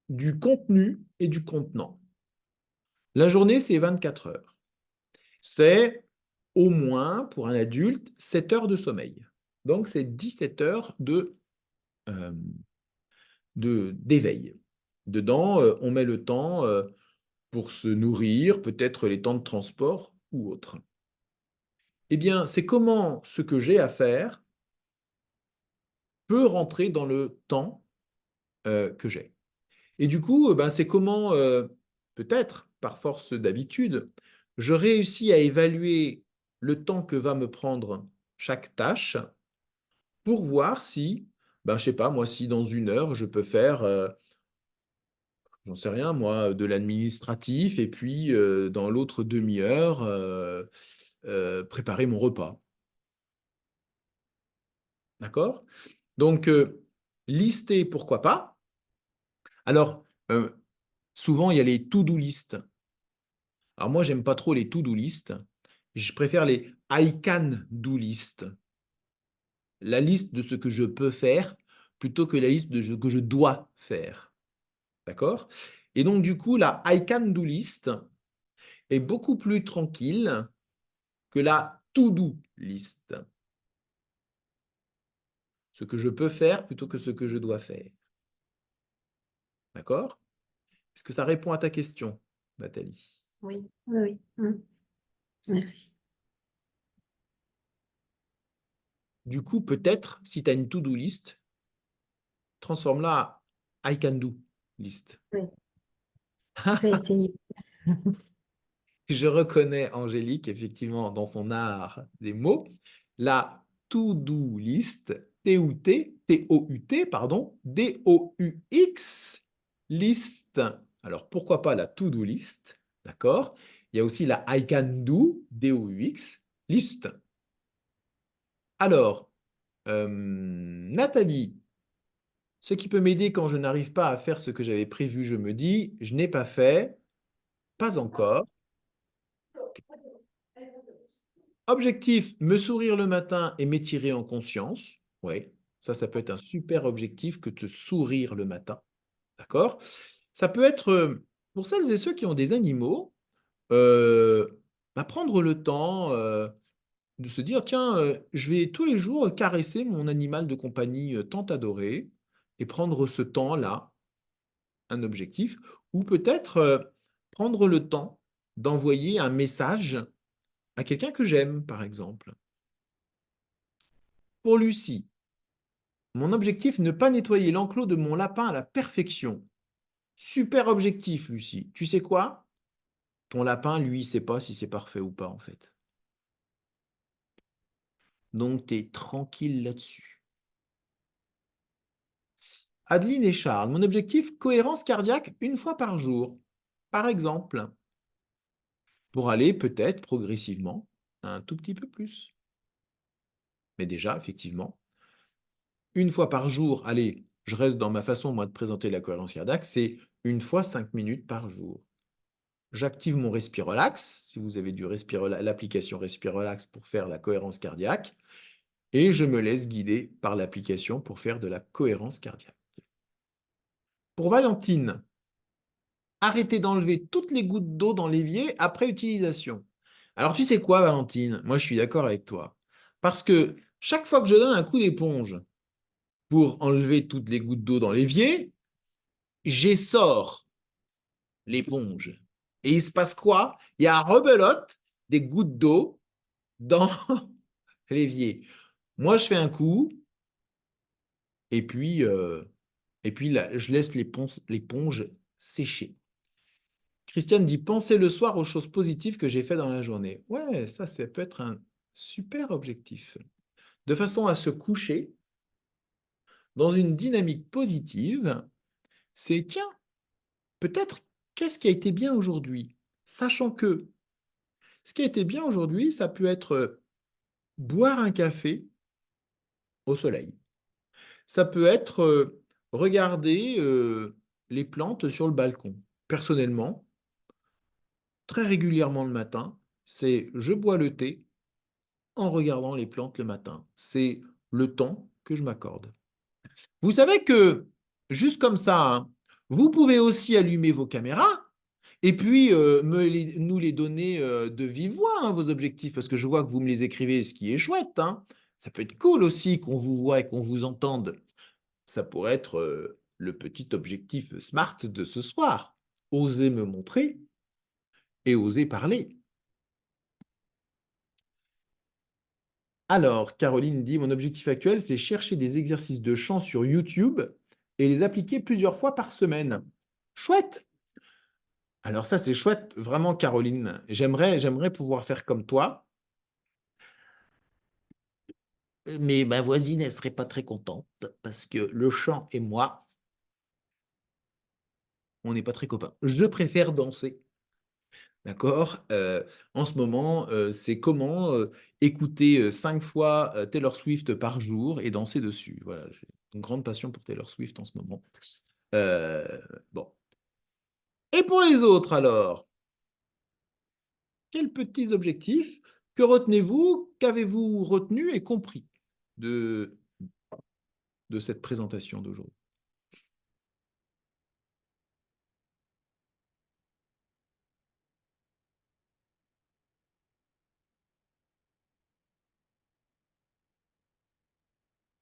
du contenu et du contenant. La journée, c'est 24 heures. C'est au moins, pour un adulte, 7 heures de sommeil. Donc, c'est 17 heures d'éveil. Dedans, on met le temps pour se nourrir, peut-être les temps de transport ou autre. Eh bien, c'est comment ce que j'ai à faire peut rentrer dans le temps que j'ai. Et du coup, ben, c'est comment, peut-être, par force d'habitude, je réussis à évaluer le temps que va me prendre chaque tâche pour voir si, ben, je sais pas, moi, si dans 1 heure, je peux faire, j'en sais rien, moi, de l'administratif et puis dans l'autre demi-heure, préparer mon repas. D'accord? Donc, lister, pourquoi pas? Alors, souvent, il y a les to-do list. Alors moi, j'aime pas trop les to-do list. Je préfère les I can do list. La liste de ce que je peux faire plutôt que la liste de ce que je dois faire. D'accord? Et donc, du coup, la I can do list est beaucoup plus tranquille que la to-do list. Ce que je peux faire plutôt que ce que je dois faire. D'accord? Est-ce que ça répond à ta question, Nathalie? Oui, oui, oui. Merci. Du coup, peut-être, si tu as une to-do list, transforme-la à I can do list. Oui, je vais essayer. Je reconnais Angélique, effectivement, dans son art des mots, la to-do list, T-O-U-T, T-O-U-T, pardon, D-O-U-X, list. Alors, pourquoi pas la to-do list, d'accord? Il y a aussi la I can do, D-O-U-X, list. Alors, Nathalie, ce qui peut m'aider quand je n'arrive pas à faire ce que j'avais prévu, je me dis, je n'ai pas fait, pas encore. Objectif, me sourire le matin et m'étirer en conscience. Oui, ça peut être un super objectif que de sourire le matin. D'accord? Ça peut être, pour celles et ceux qui ont des animaux, prendre le temps de se dire, tiens, je vais tous les jours caresser mon animal de compagnie tant adoré et prendre ce temps-là, un objectif, ou peut-être prendre le temps d'envoyer un message à quelqu'un que j'aime, par exemple. Pour Lucie, mon objectif, ne pas nettoyer l'enclos de mon lapin à la perfection. Super objectif, Lucie. Tu sais quoi? Ton lapin, lui, il ne sait pas si c'est parfait ou pas, en fait. Donc, tu es tranquille là-dessus. Adeline et Charles, mon objectif, cohérence cardiaque 1 fois par jour. Par exemple, pour aller peut-être progressivement un tout petit peu plus. Mais déjà, effectivement, 1 fois par jour, allez, je reste dans ma façon, moi, de présenter la cohérence cardiaque, c'est 1 fois 5 minutes par jour. J'active mon Respirelax, si vous avez l'application Respirelax pour faire la cohérence cardiaque, et je me laisse guider par l'application pour faire de la cohérence cardiaque. Pour Valentine, arrêtez d'enlever toutes les gouttes d'eau dans l'évier après utilisation. Alors tu sais quoi, Valentine? Moi, je suis d'accord avec toi. Parce que chaque fois que je donne un coup d'éponge pour enlever toutes les gouttes d'eau dans l'évier, j'essore l'éponge. Et il se passe quoi? Il y a rebelote des gouttes d'eau dans l'évier. Moi, je fais un coup, et puis là, je laisse l'éponge sécher. Christiane dit, pensez le soir aux choses positives que j'ai fait dans la journée. Ouais, ça peut être un super objectif. De façon à se coucher dans une dynamique positive, c'est, tiens, peut-être, qu'est-ce qui a été bien aujourd'hui? Sachant que ce qui a été bien aujourd'hui, ça peut être boire un café au soleil. Ça peut être regarder les plantes sur le balcon. Personnellement, très régulièrement le matin, c'est je bois le thé en regardant les plantes le matin. C'est le temps que je m'accorde. Vous savez que, juste comme ça, hein, vous pouvez aussi allumer vos caméras et puis nous les donner de vive voix, hein, vos objectifs, parce que je vois que vous me les écrivez, ce qui est chouette, hein. Ça peut être cool aussi qu'on vous voit et qu'on vous entende. Ça pourrait être le petit objectif SMART de ce soir. Oser me montrer et oser parler. Alors, Caroline dit, mon objectif actuel, c'est chercher des exercices de chant sur YouTube et les appliquer plusieurs fois par semaine. Chouette! Alors ça, c'est chouette, vraiment, Caroline. J'aimerais pouvoir faire comme toi. Mais ma voisine, elle ne serait pas très contente parce que le chant et moi, on n'est pas très copains. Je préfère danser. D'accord? En ce moment, c'est comment écouter 5 fois Taylor Swift par jour et danser dessus. Voilà, j'ai une grande passion pour Taylor Swift en ce moment. Euh, bon. Et pour les autres, alors, quels petits objectifs? Que retenez-vous? Qu'avez-vous retenu et compris de cette présentation d'aujourd'hui?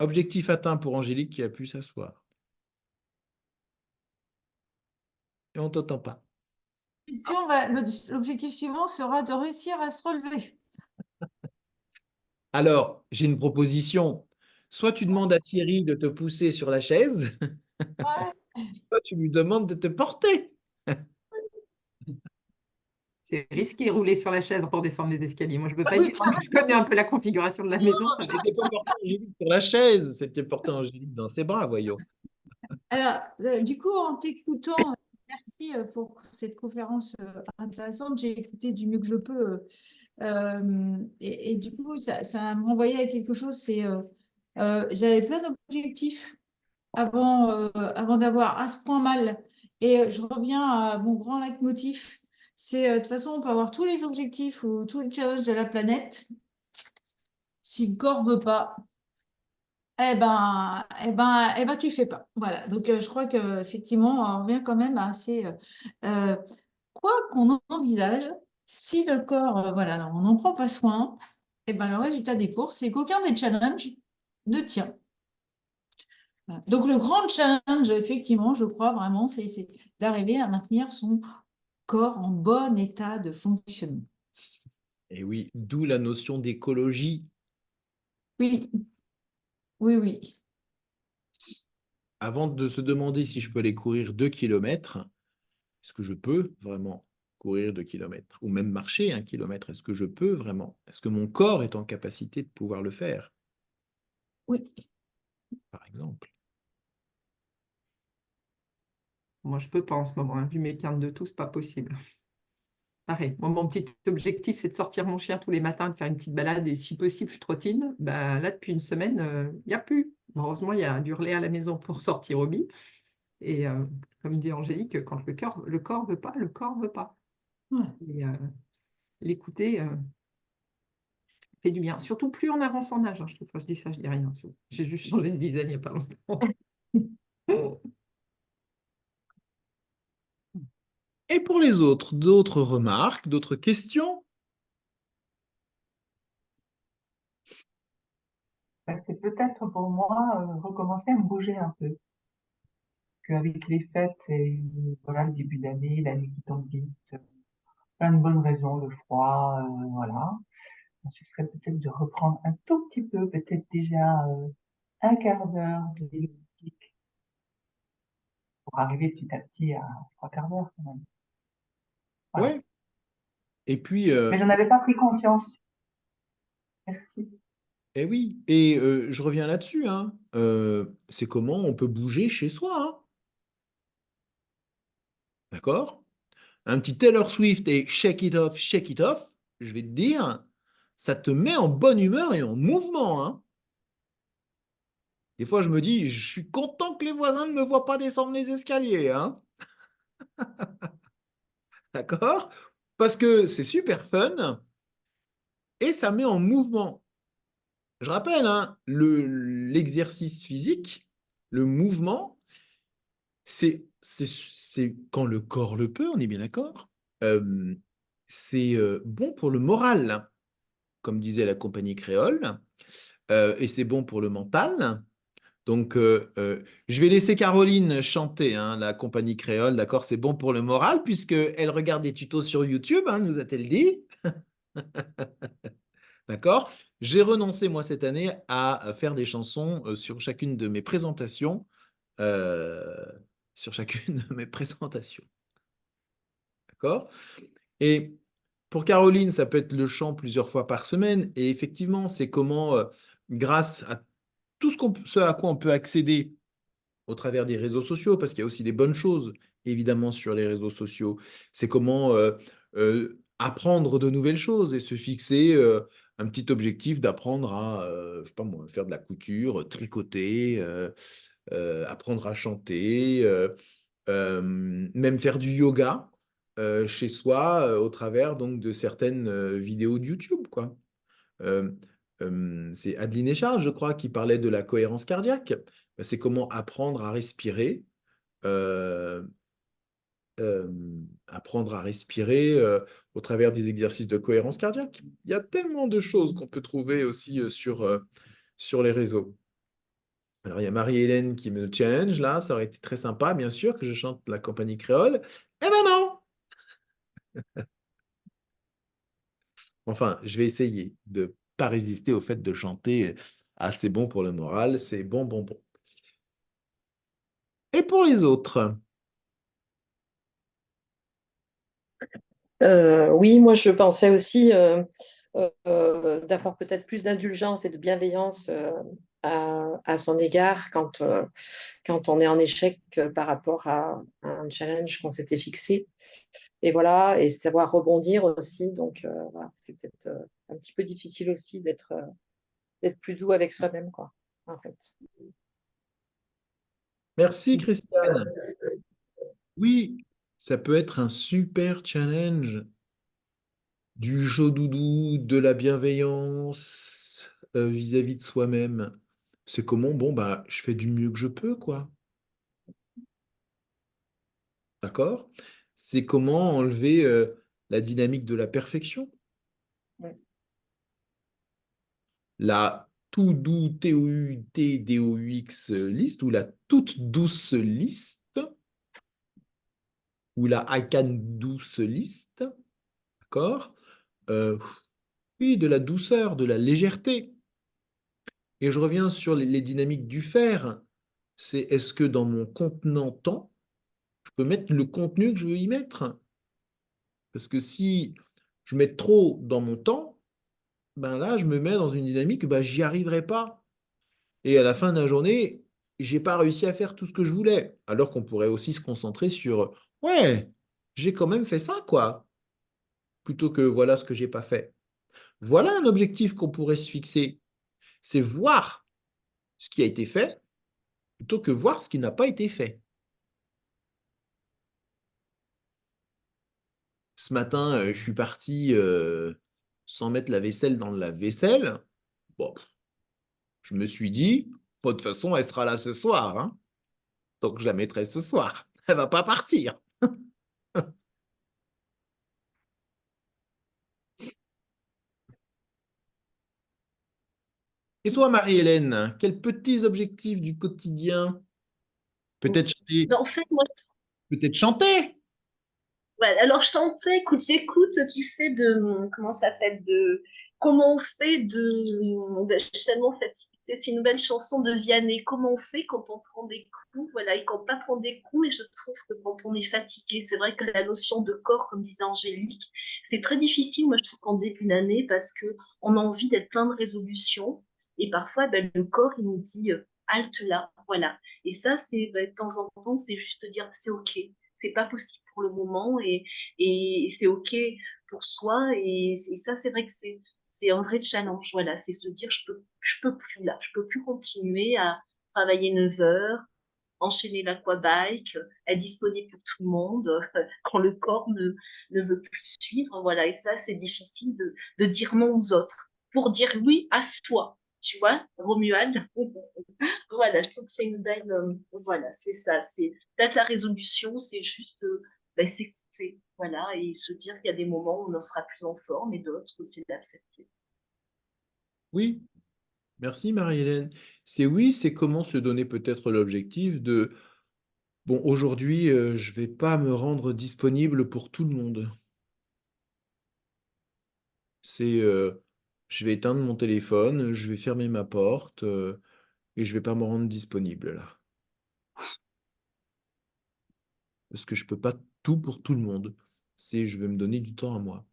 Objectif atteint pour Angélique qui a pu s'asseoir. Et on ne t'entend pas. L'objectif suivant sera de réussir à se relever. Alors, j'ai une proposition. Soit tu demandes à Thierry de te pousser sur la chaise, Ouais. soit tu lui demandes de te porter. C'est risqué de rouler sur la chaise pour descendre les escaliers. Moi, je ne veux pas Oui, y descendre, mais je connais un peu la configuration de la maison. Non, Ça mais va. c'était pas porter Angélique sur la chaise, c'était porter Angélique dans ses bras, voyons. Alors, du coup, en t'écoutant, merci pour cette conférence intéressante. J'ai écouté du mieux que je peux. Et du coup, ça m'a renvoyé à quelque chose. J'avais plein d'objectifs avant d'avoir à ce point mal. Et je reviens à mon grand leitmotiv. C'est de toute façon, on peut avoir tous les objectifs ou tous les challenges de la planète. Si le corps veut pas, tu fais pas. Voilà. Donc, je crois qu'effectivement, on revient quand même à quoi qu'on envisage, si le corps, voilà, on n'en prend pas soin, le résultat des courses, c'est qu'aucun des challenges ne tient. Voilà. Donc, le grand challenge, effectivement, je crois vraiment, c'est d'arriver à maintenir son corps en bon état de fonctionnement. Et oui, d'où la notion d'écologie. Oui, oui, oui. Avant de se demander si je peux aller courir 2 kilomètres, est-ce que je peux vraiment courir 2 kilomètres? Ou même marcher 1 kilomètre, est-ce que je peux vraiment? Est-ce que mon corps est en capacité de pouvoir le faire, Oui. par exemple? Moi, je ne peux pas en ce moment, hein. Vu mes quintes de tout, ce n'est pas possible. Pareil. Moi, mon petit objectif, c'est de sortir mon chien tous les matins, de faire une petite balade et si possible, je trottine. Bah, là, depuis une semaine, il n'y a plus. Heureusement, il y a du relais à la maison pour sortir au bi. Et comme dit Angélique, quand le corps veut pas, le corps veut pas. Ouais. Et l'écouter fait du bien. Surtout plus on avance en âge, hein, je trouve. Quand je dis ça, je dis rien. J'ai juste changé de design il n'y a pas longtemps. Et pour les autres, d'autres remarques, d'autres questions? C'est peut-être pour moi recommencer à me bouger un peu. Qu'avec les fêtes et voilà, le début d'année, l'année qui tombe vite, plein de bonnes raisons, le froid, voilà. Ce serait peut-être de reprendre un tout petit peu, peut-être déjà un quart d'heure de musique pour arriver petit à petit à 3 quarts d'heure quand même. Voilà. Ouais. Et puis, Mais j'en avais pas pris conscience. Merci. eh oui, et je reviens là-dessus, hein. C'est comment on peut bouger chez soi, hein. D'accord? Un petit Taylor Swift et shake it off, je vais te dire, ça te met en bonne humeur et en mouvement, hein. Des fois, je me dis, je suis content que les voisins ne me voient pas descendre les escaliers, hein. D'accord? Parce que c'est super fun. et ça met en mouvement. Je rappelle, hein, l'exercice physique, le mouvement, c'est quand le corps le peut, on est bien d'accord. C'est bon pour le moral, comme disait la compagnie créole, et c'est bon pour le mental. Donc, je vais laisser Caroline chanter, hein, la compagnie créole, d'accord? C'est bon pour le moral, puisqu'elle regarde des tutos sur YouTube, hein, nous a-t-elle dit. D'accord? J'ai renoncé, moi, cette année, à faire des chansons sur chacune de mes présentations. euh, sur chacune de mes présentations. D'accord? Et pour Caroline, ça peut être le chant plusieurs fois par semaine. Et effectivement, c'est comment, grâce à tout ce à quoi on peut accéder au travers des réseaux sociaux, parce qu'il y a aussi des bonnes choses, évidemment, sur les réseaux sociaux. C'est comment apprendre de nouvelles choses et se fixer un petit objectif d'apprendre à, je sais pas moi, faire de la couture, tricoter, apprendre à chanter, même faire du yoga chez soi au travers donc de certaines vidéos de YouTube, quoi. Euh, c'est Adeline Echard, je crois, qui parlait de la cohérence cardiaque. Ben, c'est comment euh, euh, apprendre à respirer au travers des exercices de cohérence cardiaque. Il y a tellement de choses qu'on peut trouver aussi sur les réseaux. Alors, il y a Marie-Hélène qui me challenge là, ça aurait été très sympa, bien sûr, que je chante la compagnie créole. Eh ben non! Enfin, je vais essayer de ne pas résister au fait de chanter. Ah, c'est bon pour le moral, c'est bon, bon, bon. Et pour les autres? Oui, moi je pensais aussi d'avoir peut-être plus d'indulgence et de bienveillance à son égard quand on est en échec par rapport à un challenge qu'on s'était fixé. Et voilà, et savoir rebondir aussi. Donc, voilà, c'est peut-être un petit peu difficile aussi d'être plus doux avec soi-même, quoi, en fait. Merci, Christiane. Oui, ça peut être un super challenge, du jeu doudou, de la bienveillance vis-à-vis de soi-même. C'est comment, bon, bah, je fais du mieux que je peux, quoi. D'accord? C'est comment enlever la dynamique de la perfection. Ouais. La tout doux TOUTDOUX liste ou la toute douce liste ou la I can douce liste. D'accord? Euh, oui, de la douceur, de la légèreté. Et je reviens sur les dynamiques du faire. C'est est-ce que dans mon contenant temps, je peux mettre le contenu que je veux y mettre? Parce que si je mets trop dans mon temps, ben là, je me mets dans une dynamique, ben, j'y arriverai pas. Et à la fin de la journée, j'ai pas réussi à faire tout ce que je voulais. Alors qu'on pourrait aussi se concentrer sur, ouais, j'ai quand même fait ça, quoi. Plutôt que voilà ce que j'ai pas fait. Voilà un objectif qu'on pourrait se fixer. C'est voir ce qui a été fait plutôt que voir ce qui n'a pas été fait. Ce matin, je suis parti sans mettre la vaisselle dans le lave-vaisselle. Bon, je me suis dit, bon, de toute façon, elle sera là ce soir, hein. Donc je la mettrai ce soir. Elle va pas partir. Et toi, Marie-Hélène, quels petits objectifs du quotidien? Peut-être chanter, Ben, en fait, moi, peut-être chanter. ouais, alors chanter, écoute, j'écoute, tu sais, comment ça s'appelle, comment on fait je suis tellement fatiguée, c'est une belle chanson de Vianney, comment on fait quand on prend des coups, voilà, et quand on pas prendre des coups, et je trouve que quand on est fatigué, c'est vrai que la notion de corps, comme disait Angélique, c'est très difficile, moi je trouve qu'en début d'année, parce que on a envie d'être plein de résolutions, et parfois, ben, le corps, il nous dit, halte là, voilà, et ça, c'est, ben, de temps en temps, c'est juste dire, c'est ok, c'est pas possible pour le moment et c'est ok pour soi et ça c'est vrai que c'est un vrai challenge, voilà, c'est se dire je peux plus là, je peux plus continuer à travailler 9 heures, enchaîner l'aquabike, être disponible pour tout le monde, quand le corps ne veut plus suivre. Voilà, et ça, c'est difficile de dire non aux autres pour dire oui à soi. Tu vois, Romuald? Voilà, je trouve que c'est une belle. Voilà, c'est ça. C'est peut-être la résolution, c'est juste ben, s'écouter. Voilà, et se dire qu'il y a des moments où on en sera plus en forme et d'autres, c'est d'accepter. Oui, merci Marie-Hélène. C'est oui, c'est comment se donner peut-être l'objectif de, bon, aujourd'hui, je vais pas me rendre disponible pour tout le monde. C'est, je vais éteindre mon téléphone, je vais fermer ma porte et je vais pas me rendre disponible là. Parce que je peux pas tout pour tout le monde. C'est, je vais me donner du temps à moi.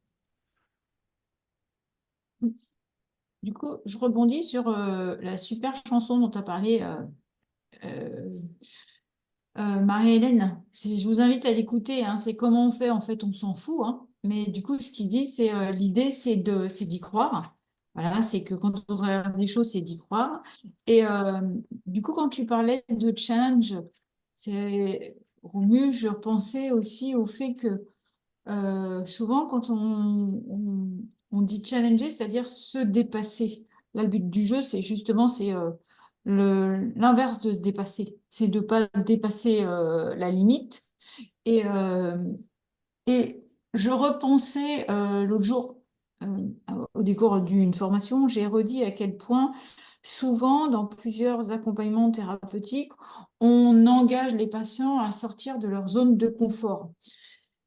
Du coup, je rebondis sur la super chanson dont tu as parlé, euh, Marie-Hélène. Je vous invite à l'écouter, hein. C'est comment on fait, en fait, on s'en fout, hein. Mais du coup, ce qu'il dit, c'est l'idée, c'est d'y croire. Voilà, c'est que quand on regarde les choses, c'est d'y croire. Et du coup, quand tu parlais de challenge, c'est Romu, je repensais aussi au fait que souvent, quand on dit challenger, c'est-à-dire se dépasser. Là, le but du jeu, c'est justement c'est l'inverse de se dépasser. C'est de ne pas dépasser la limite. Et, euh, et je repensais l'autre jour, euh, au décours d'une formation, j'ai redit à quel point souvent, dans plusieurs accompagnements thérapeutiques, on engage les patients à sortir de leur zone de confort.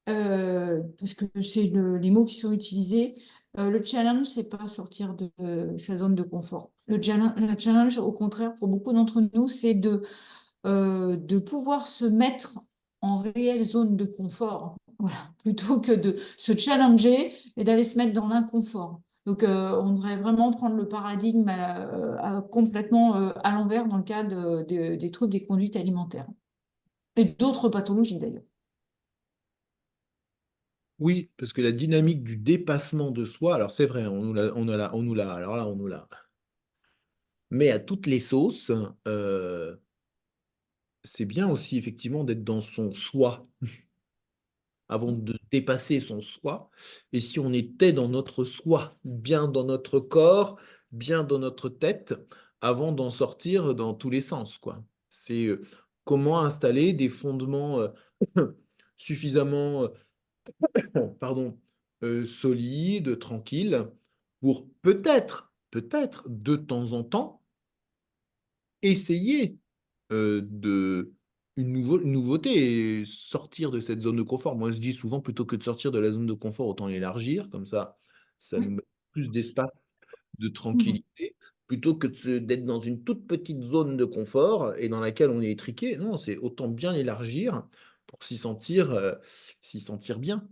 Parce que c'est les mots qui sont utilisés. Le challenge, c'est pas sortir de sa zone de confort. Le challenge, au contraire, pour beaucoup d'entre nous, c'est de pouvoir se mettre en réelle zone de confort, voilà, plutôt que de se challenger et d'aller se mettre dans l'inconfort. Donc, on devrait vraiment prendre le paradigme complètement à l'envers dans le cas des troubles des conduites alimentaires et d'autres pathologies d'ailleurs. Oui, parce que la dynamique du dépassement de soi, alors c'est vrai, alors là, on nous l'a. Mais à toutes les sauces, c'est bien aussi effectivement d'être dans son soi avant de dépasser son soi. Et si on était dans notre soi, bien dans notre corps, bien dans notre tête, avant d'en sortir dans tous les sens, quoi. C'est comment installer des fondements suffisamment pardon, solide, tranquille, pour peut-être, de temps en temps, essayer une nouveauté et sortir de cette zone de confort. Moi, je dis souvent, plutôt que de sortir de la zone de confort, autant l'élargir, comme ça nous Oui. met plus d'espace, de Mhm. tranquillité, plutôt que d'être dans une toute petite zone de confort et dans laquelle on est étriqué. Non, c'est autant bien l'élargir pour s'y sentir bien.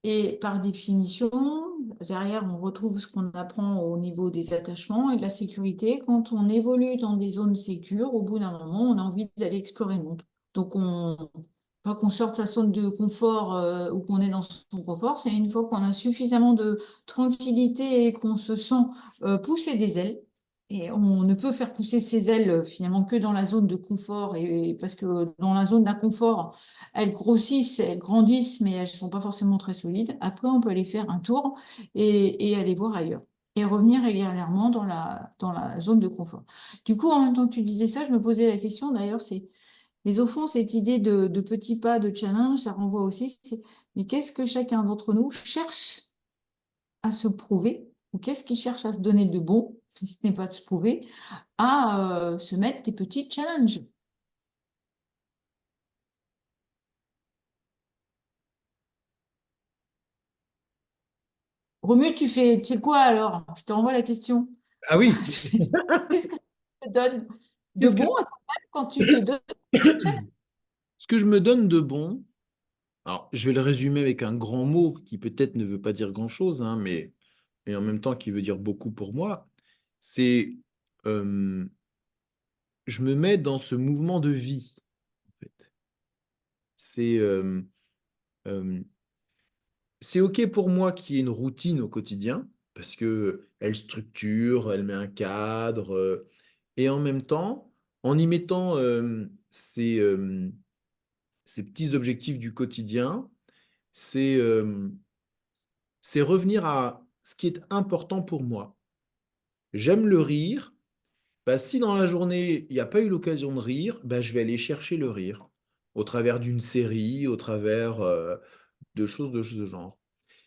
Et par définition, derrière, on retrouve ce qu'on apprend au niveau des attachements et de la sécurité. Quand on évolue dans des zones sécures, au bout d'un moment, on a envie d'aller explorer le monde. Donc, pas qu'on sorte sa zone de confort ou qu'on est dans son confort, c'est une fois qu'on a suffisamment de tranquillité et qu'on se sent pousser des ailes. Et on ne peut faire pousser ses ailes finalement que dans la zone de confort, et parce que dans la zone d'inconfort, elles grossissent, elles grandissent, mais elles ne sont pas forcément très solides. Après, on peut aller faire un tour et aller voir ailleurs. Et revenir régulièrement dans la zone de confort. Du coup, en même temps que tu disais ça, je me posais la question, d'ailleurs, mais au fond, cette idée de petits pas, de challenge, ça renvoie aussi, mais qu'est-ce que chacun d'entre nous cherche à se prouver, ou qu'est-ce qu'il cherche à se donner de bon, si ce n'est pas de se prouver, à se mettre des petits challenges. Romu, tu sais quoi alors? Je t'envoie la question. Ah oui, Qu'est-ce que tu te donnes de qu'est-ce que bon à toi-même quand tu te donnes des petits challenges? ce que je me donne de bon, alors je vais le résumer avec un grand mot qui peut-être ne veut pas dire grand-chose, hein, mais en même temps qui veut dire beaucoup pour moi, c'est euh, je me mets dans ce mouvement de vie, en fait. C'est euh, c'est OK pour moi qu'il y ait une routine au quotidien, parce qu'elle structure, elle met un cadre, et en même temps, en y mettant ces petits objectifs du quotidien, c'est c'est revenir à ce qui est important pour moi. J'aime le rire. Bah, si dans la journée, il n'y a pas eu l'occasion de rire, bah, je vais aller chercher le rire au travers d'une série, au travers de choses de ce genre.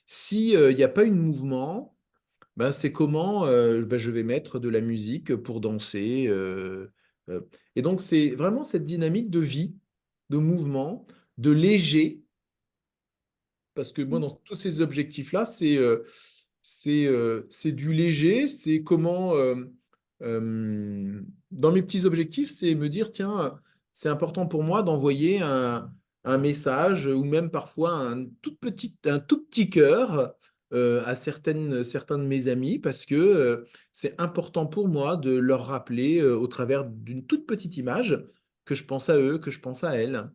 Si il n'y a pas eu de mouvement, ben, c'est comment ben, je vais mettre de la musique pour danser. Euh. Et donc, c'est vraiment cette dynamique de vie, de mouvement, de léger, parce que moi, dans tous ces objectifs-là, c'est du léger, c'est comment, dans mes petits objectifs, c'est me dire, tiens, c'est important pour moi d'envoyer un message ou même parfois un tout petit cœur à certains de mes amis parce que c'est important pour moi de leur rappeler au travers d'une toute petite image que je pense à eux, que je pense à elles.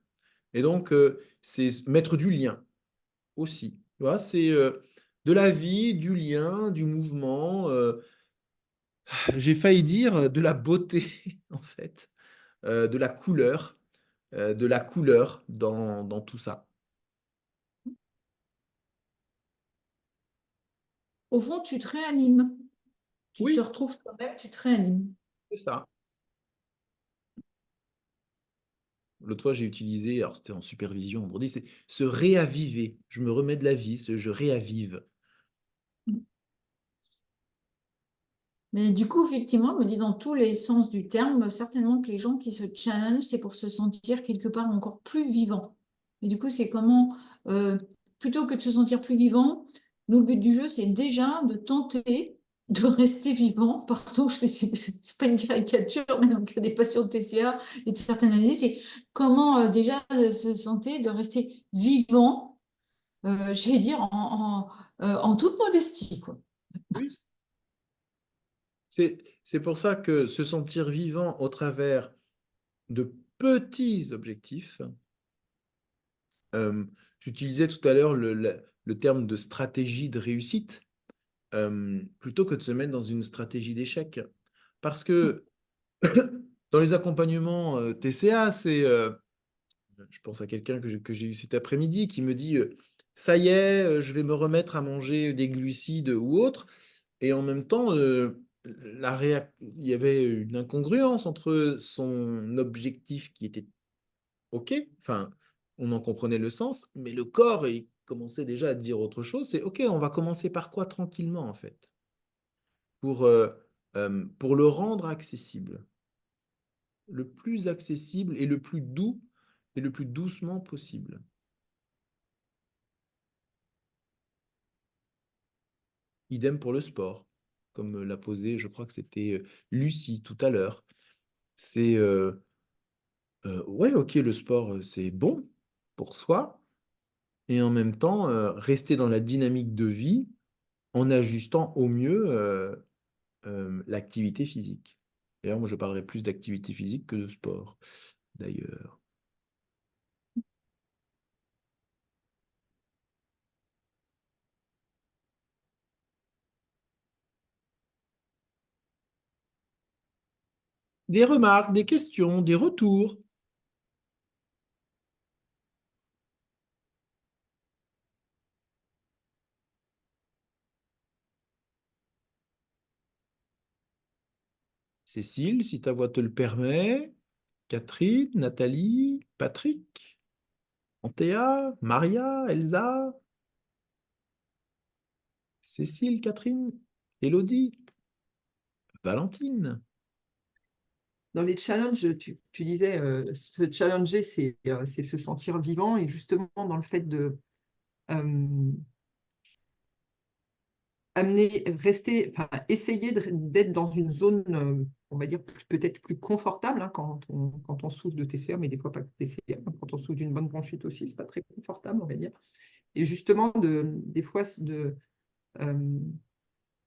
Et donc, c'est mettre du lien aussi. Tu vois, c'est de la vie, du lien, du mouvement. J'ai failli dire de la beauté, en fait, de la couleur dans tout ça. Au fond, tu te réanimes. Tu te Oui, retrouves toi-même, tu te réanimes. c'est ça. L'autre fois, j'ai utilisé, alors c'était en supervision, on dit c'est se réaviver. Je me remets de la vie, je réavive. Mais du coup, effectivement, je me dis dans tous les sens du terme, certainement que les gens qui se challenge, c'est pour se sentir quelque part encore plus vivant. Et du coup, c'est comment, plutôt que de se sentir plus vivant, nous, le but du jeu, c'est déjà de tenter de rester vivant. Pardon, c'est pas une caricature, mais dans le cas des patients de TCA et de certaines maladies, c'est comment déjà se sentir de rester vivant, j'allais dire, en toute modestie, quoi. Oui. C'est pour ça que se sentir vivant au travers de petits objectifs, j'utilisais tout à l'heure le terme de stratégie de réussite, plutôt que de se mettre dans une stratégie d'échec. Parce que dans les accompagnements TCA, je pense à quelqu'un que j'ai eu cet après-midi qui me dit, ça y est, je vais me remettre à manger des glucides ou autre. Et en même temps, il y avait une incongruence entre son objectif qui était OK, enfin, on en comprenait le sens, mais le corps, il commençait déjà à dire autre chose. C'est OK, on va commencer par quoi tranquillement, en fait, pour le rendre accessible, le plus accessible et le plus doux et le plus doucement possible. Idem pour le sport, comme l'a posé, je crois que c'était Lucie tout à l'heure. C'est ouais, OK, le sport, c'est bon pour soi, et en même temps, rester dans la dynamique de vie en ajustant au mieux l'activité physique. D'ailleurs, moi, je parlerai plus d'activité physique que de sport, d'ailleurs. Des remarques, des questions, des retours? Cécile, si ta voix te le permet. Catherine, Nathalie, Patrick, Anthea, Maria, Elsa, Cécile, Catherine, Élodie, Valentine. Dans les challenges, tu disais, se challenger, c'est se sentir vivant. Et justement, dans le fait de essayer d'être dans une zone, on va dire, peut-être plus confortable hein, quand on souffre de TCA, mais des fois pas de TCA, quand on souffre d'une bonne bronchite aussi, c'est pas très confortable, on va dire. Et justement, des fois,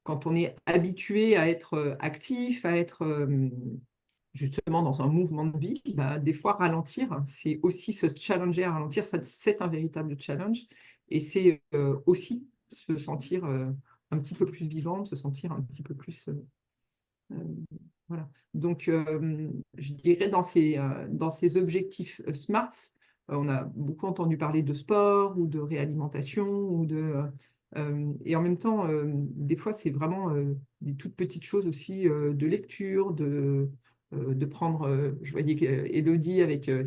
quand on est habitué à être actif, à être justement dans un mouvement de vie, bah, des fois ralentir, c'est aussi se challenger à ralentir, c'est un véritable challenge. Et c'est aussi se sentir un petit peu plus vivante, se sentir un petit peu plus... voilà. Donc, je dirais dans ces objectifs SMART, on a beaucoup entendu parler de sport ou de réalimentation et en même temps, des fois, c'est vraiment des toutes petites choses aussi de lecture, de prendre. Je voyais Élodie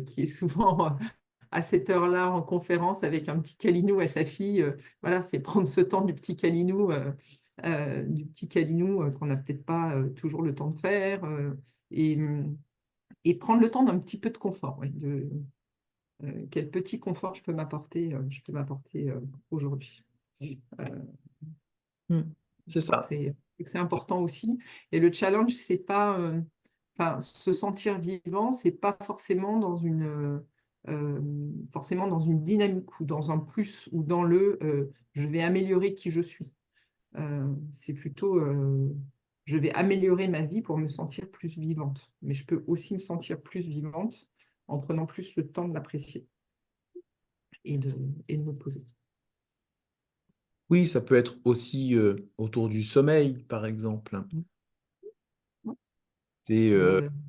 qui est souvent à cette heure-là en conférence avec un petit câlinou à sa fille. Voilà, c'est prendre ce temps du petit câlinou qu'on n'a peut-être pas toujours le temps de faire et, et prendre le temps d'un petit peu de confort. Ouais, quel petit confort je peux m'apporter aujourd'hui. Euh, Hmm. C'est je crois ça. que c'est important aussi. Et le challenge, c'est pas, enfin, se sentir vivant, c'est pas forcément dans une dynamique ou dans un plus ou dans je vais améliorer qui je suis. C'est plutôt je vais améliorer ma vie pour me sentir plus vivante. Mais je peux aussi me sentir plus vivante en prenant plus le temps de l'apprécier et de, et de me poser. Oui, ça peut être aussi autour du sommeil, par exemple. C'est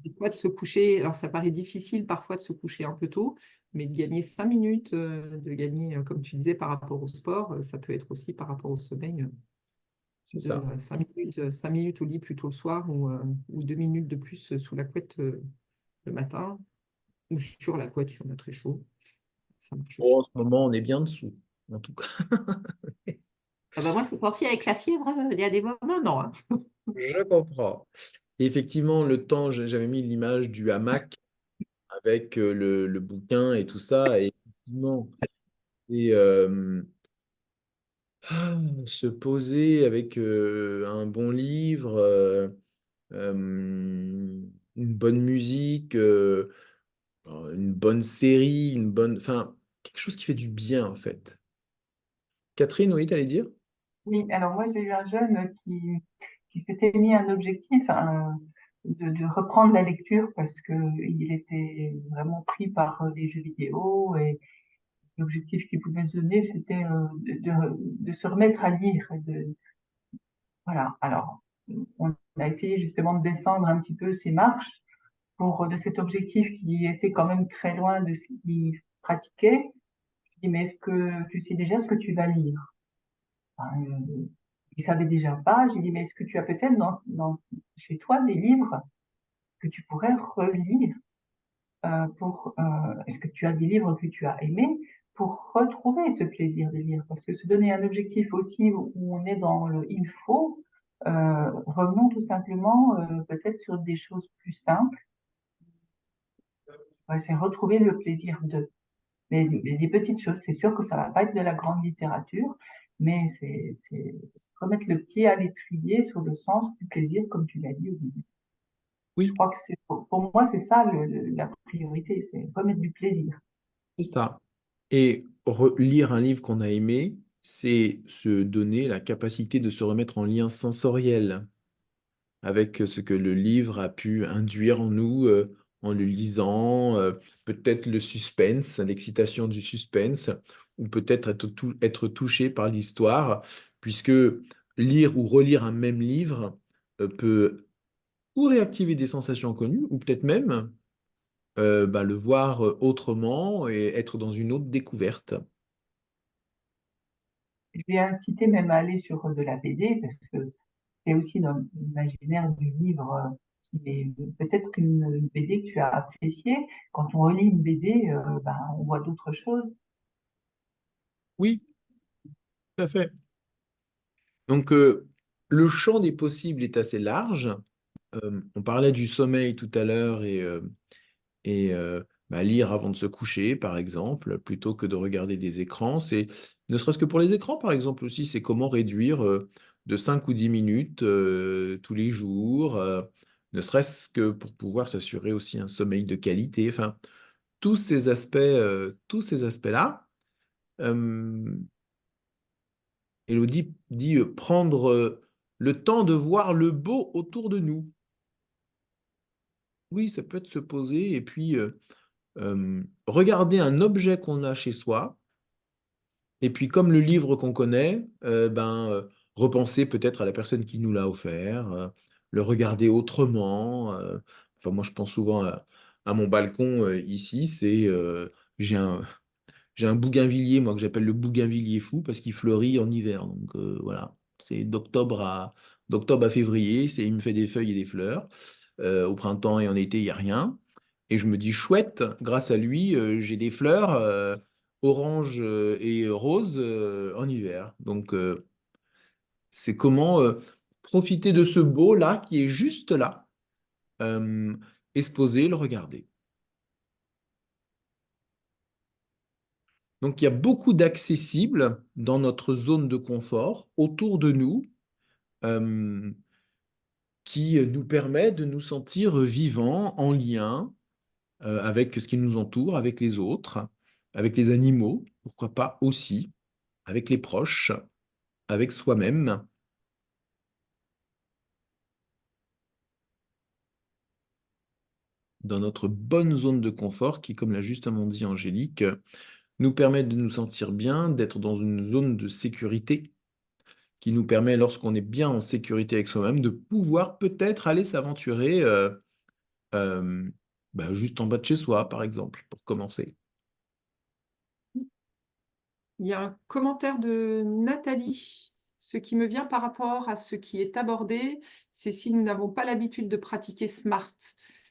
Des fois, de se coucher, alors ça paraît difficile parfois de se coucher un peu tôt, mais de gagner 5 minutes, de gagner, comme tu disais, par rapport au sport, ça peut être aussi par rapport au sommeil, c'est de ça. 5 minutes au lit plutôt le soir ou 2 minutes de plus sous la couette le matin ou sur la couette si on a très chaud. Ça marche Oh, en aussi. ce moment, on est bien dessous, en tout cas. Ah bah moi, c'est pensé avec la fièvre, il y a des moments, non, hein. Je comprends. Et effectivement, le temps, j'avais mis l'image du hamac avec le bouquin et tout ça. Et effectivement, et, se poser avec un bon livre, une bonne musique, une bonne série, enfin, quelque chose qui fait du bien, en fait. Catherine, oui, t'allais dire? Oui, alors moi j'ai eu un jeune qui s'était mis un objectif de reprendre la lecture parce que il était vraiment pris par les jeux vidéo et l'objectif qu'il pouvait se donner c'était de se remettre à lire. Voilà, alors on a essayé justement de descendre un petit peu ces marches pour de cet objectif qui était quand même très loin de ce qu'il pratiquait. Je dis mais est-ce que tu sais déjà ce que tu vas lire? Enfin, il savait déjà pas. J'ai dit, mais est-ce que tu as peut-être chez toi des livres que tu pourrais relire est-ce que tu as des livres que tu as aimés pour retrouver ce plaisir de lire? Parce que se donner un objectif aussi où on est dans le il faut, revenons tout simplement peut-être sur des choses plus simples. Ouais, c'est retrouver le plaisir de. Mais des petites choses, c'est sûr que ça va pas être de la grande littérature, mais c'est remettre le pied à l'étrier sur le sens du plaisir, comme tu l'as dit au début. Je Oui, crois que pour moi, c'est ça la priorité, c'est remettre du plaisir. c'est ça. Et lire un livre qu'on a aimé, c'est se donner la capacité de se remettre en lien sensoriel avec ce que le livre a pu induire en nous en le lisant, peut-être le suspense, l'excitation du suspense, ou peut-être être touché par l'histoire, puisque lire ou relire un même livre peut ou réactiver des sensations connues, ou peut-être même le voir autrement et être dans une autre découverte. Je vais inciter même à aller sur de la BD, parce que c'est aussi dans l'imaginaire du livre qui est peut-être qu'une BD que tu as appréciée. Quand on relit une BD, on voit d'autres choses. Oui, tout à fait. Donc, le champ des possibles est assez large. On parlait du sommeil tout à l'heure et lire avant de se coucher, par exemple, plutôt que de regarder des écrans. C'est, ne serait-ce que pour les écrans, par exemple, aussi, c'est comment réduire de 5 ou 10 minutes tous les jours, ne serait-ce que pour pouvoir s'assurer aussi un sommeil de qualité. Enfin, tous ces aspects-là. euh, Élodie dit prendre le temps de voir le beau autour de nous. Oui, ça peut être se poser et puis regarder un objet qu'on a chez soi. Et puis comme le livre qu'on connaît, repenser peut-être à la personne qui nous l'a offert, le regarder autrement. Enfin, moi, je pense souvent à mon balcon ici. J'ai j'ai un bougainvillier, moi, que j'appelle le bougainvillier fou parce qu'il fleurit en hiver. Donc voilà, c'est d'octobre à février. Il me fait des feuilles et des fleurs. Au printemps et en été, il n'y a rien. Et je me dis, chouette, grâce à lui, j'ai des fleurs orange et rose en hiver. Donc, c'est comment profiter de ce beau-là qui est juste là, euh, et se poser, le regarder. Donc, il y a beaucoup d'accessibles dans notre zone de confort autour de nous euh, qui nous permet de nous sentir vivants, en lien avec ce qui nous entoure, avec les autres, avec les animaux, pourquoi pas aussi, avec les proches, avec soi-même. Dans notre bonne zone de confort qui, comme l'a justement dit Angélique, nous permet de nous sentir bien, d'être dans une zone de sécurité qui nous permet, lorsqu'on est bien en sécurité avec soi-même, de pouvoir peut-être aller s'aventurer euh, juste en bas de chez soi, par exemple, pour commencer. Il y a un commentaire de Nathalie. Ce qui me vient par rapport à ce qui est abordé, c'est si nous n'avons pas l'habitude de pratiquer SMART,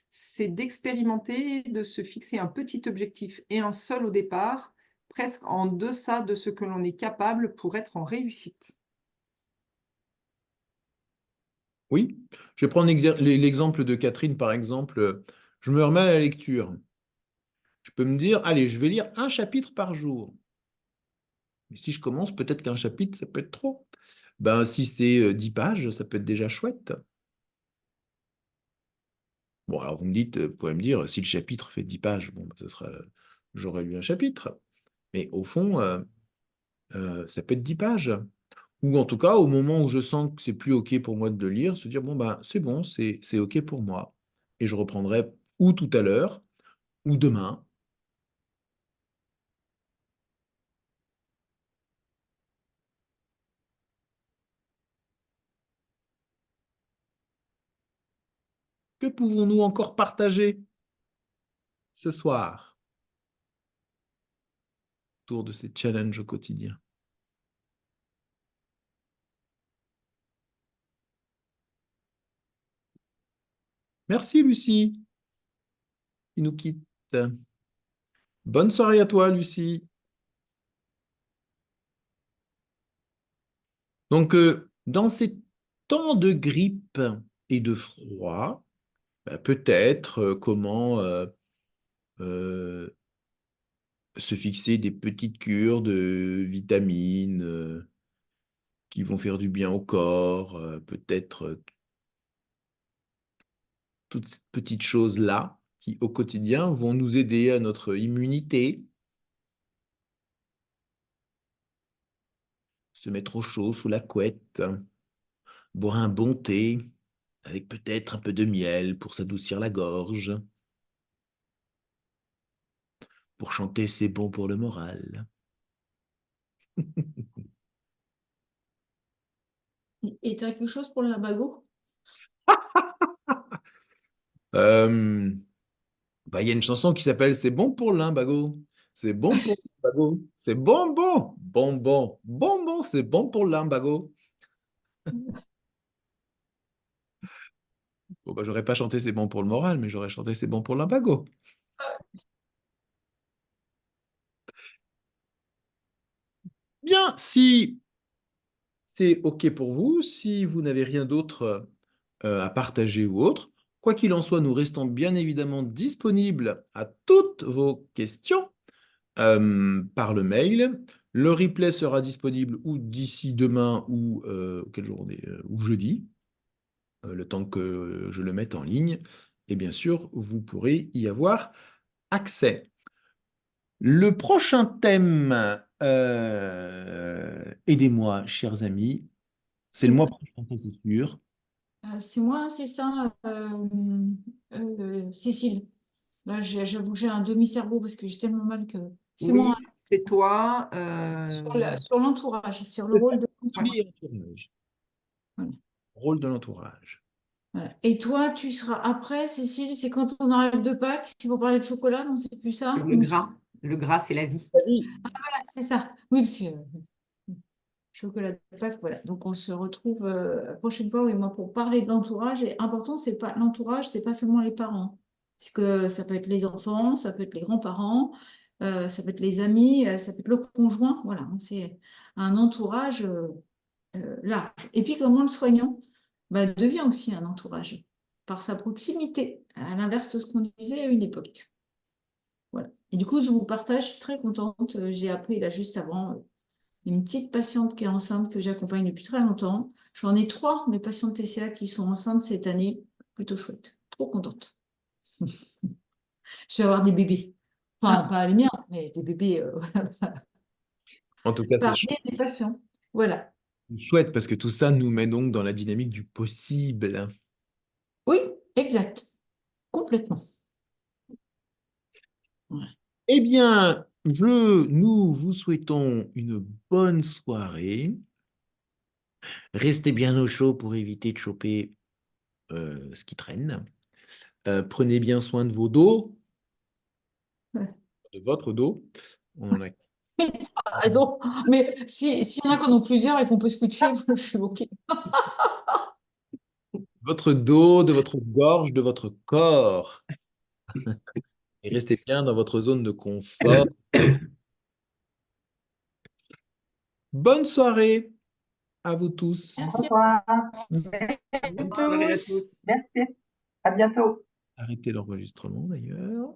c'est d'expérimenter, de se fixer un petit objectif et un seul au départ, presque en deçà de ce que l'on est capable pour être en réussite. Oui, je vais prendre l'exemple de Catherine, par exemple. Je me remets à la lecture. Je peux me dire, allez, je vais lire un chapitre par jour. Mais si je commence, peut-être qu'un chapitre, ça peut être trop. Ben, si c'est 10 pages, ça peut être déjà chouette. Bon, alors vous pouvez me dire, si le chapitre fait 10 pages, bon, j'aurais lu un chapitre. Mais au fond, ça peut être 10 pages. Ou en tout cas, au moment où je sens que c'est plus OK pour moi de le lire, se dire, bon, ben, c'est bon, c'est OK pour moi. Et je reprendrai ou tout à l'heure, ou demain. Que pouvons-nous encore partager ce soir autour de ces challenges au quotidien? Merci, Lucie, qui nous quitte. Bonne soirée à toi, Lucie. Donc, dans ces temps de grippe et de froid, peut-être comment euh, se fixer des petites cures de vitamines qui vont faire du bien au corps, peut-être toutes ces petites choses-là qui, au quotidien, vont nous aider à notre immunité, se mettre au chaud sous la couette, boire un bon thé avec peut-être un peu de miel pour s'adoucir la gorge, pour chanter c'est bon pour le moral. Et tu as quelque chose pour le lambago? Euh, il y a une chanson qui s'appelle C'est bon pour l'imbago. C'est bon pour l'imbago. C'est bonbon. Bonbon. Bonbon, c'est bon pour l'imbago. Bon, j'aurais pas chanté C'est bon pour le moral, mais j'aurais chanté C'est bon pour l'imbago. Bien, si c'est OK pour vous, si vous n'avez rien d'autre à partager ou autre, quoi qu'il en soit, nous restons bien évidemment disponibles à toutes vos questions par le mail. Le replay sera disponible ou d'ici demain ou quelle journée ou jeudi, le temps que je le mette en ligne. Et bien sûr, vous pourrez y avoir accès. Le prochain thème, aidez-moi, chers amis, c'est le C'est mois prochain, ça, c'est sûr. c'est moi, c'est ça, Cécile. Là, j'avoue que j'ai un demi-cerveau parce que j'ai tellement mal que c'est Oui, moi c'est toi. sur l'entourage, sur le rôle de l'entourage. Famille et entourage. Rôle de l'entourage. Voilà. Et toi, tu seras après, Cécile, c'est quand on arrive de Pâques, si vous parlez de chocolat, non, c'est plus ça? Le gras, c'est la vie. Voilà, c'est ça. Oui, parce que chocolat de Pâques, voilà. Donc on se retrouve la prochaine fois, oui, moi, pour parler de l'entourage. Et important, c'est pas l'entourage, c'est pas seulement les parents. Parce que ça peut être les enfants, ça peut être les grands-parents, ça peut être les amis, ça peut être le conjoint. Voilà, c'est un entourage large. Et puis comment le soignant devient aussi un entourage par sa proximité, à l'inverse de ce qu'on disait à une époque. Voilà. Et du coup, je vous partage, je suis très contente. J'ai appris là juste avant une petite patiente qui est enceinte que j'accompagne depuis très longtemps. J'en ai 3, mes patientes TCA qui sont enceintes cette année. Plutôt chouette. Trop contente. Je vais avoir des bébés. Enfin, pas les miens, mais des bébés En tout cas, c'est par des patients. Voilà. chouette parce que tout ça nous met donc dans la dynamique du possible. Oui, exact. Complètement. Ouais. Eh bien, nous vous souhaitons une bonne soirée. Restez bien au chaud pour éviter de choper ce qui traîne. Prenez bien soin de vos dos, Ouais. de votre dos. On en a... T'as raison. Mais s'il y en a qui en ont plusieurs et qu'on peut switcher, je suis OK. Votre dos, de votre gorge, de votre corps. Et restez bien dans votre zone de confort. Bonne soirée à vous tous. Au Merci revoir. à Bonne soirée à tous. tous. Merci. À bientôt. Arrêtez l'enregistrement d'ailleurs.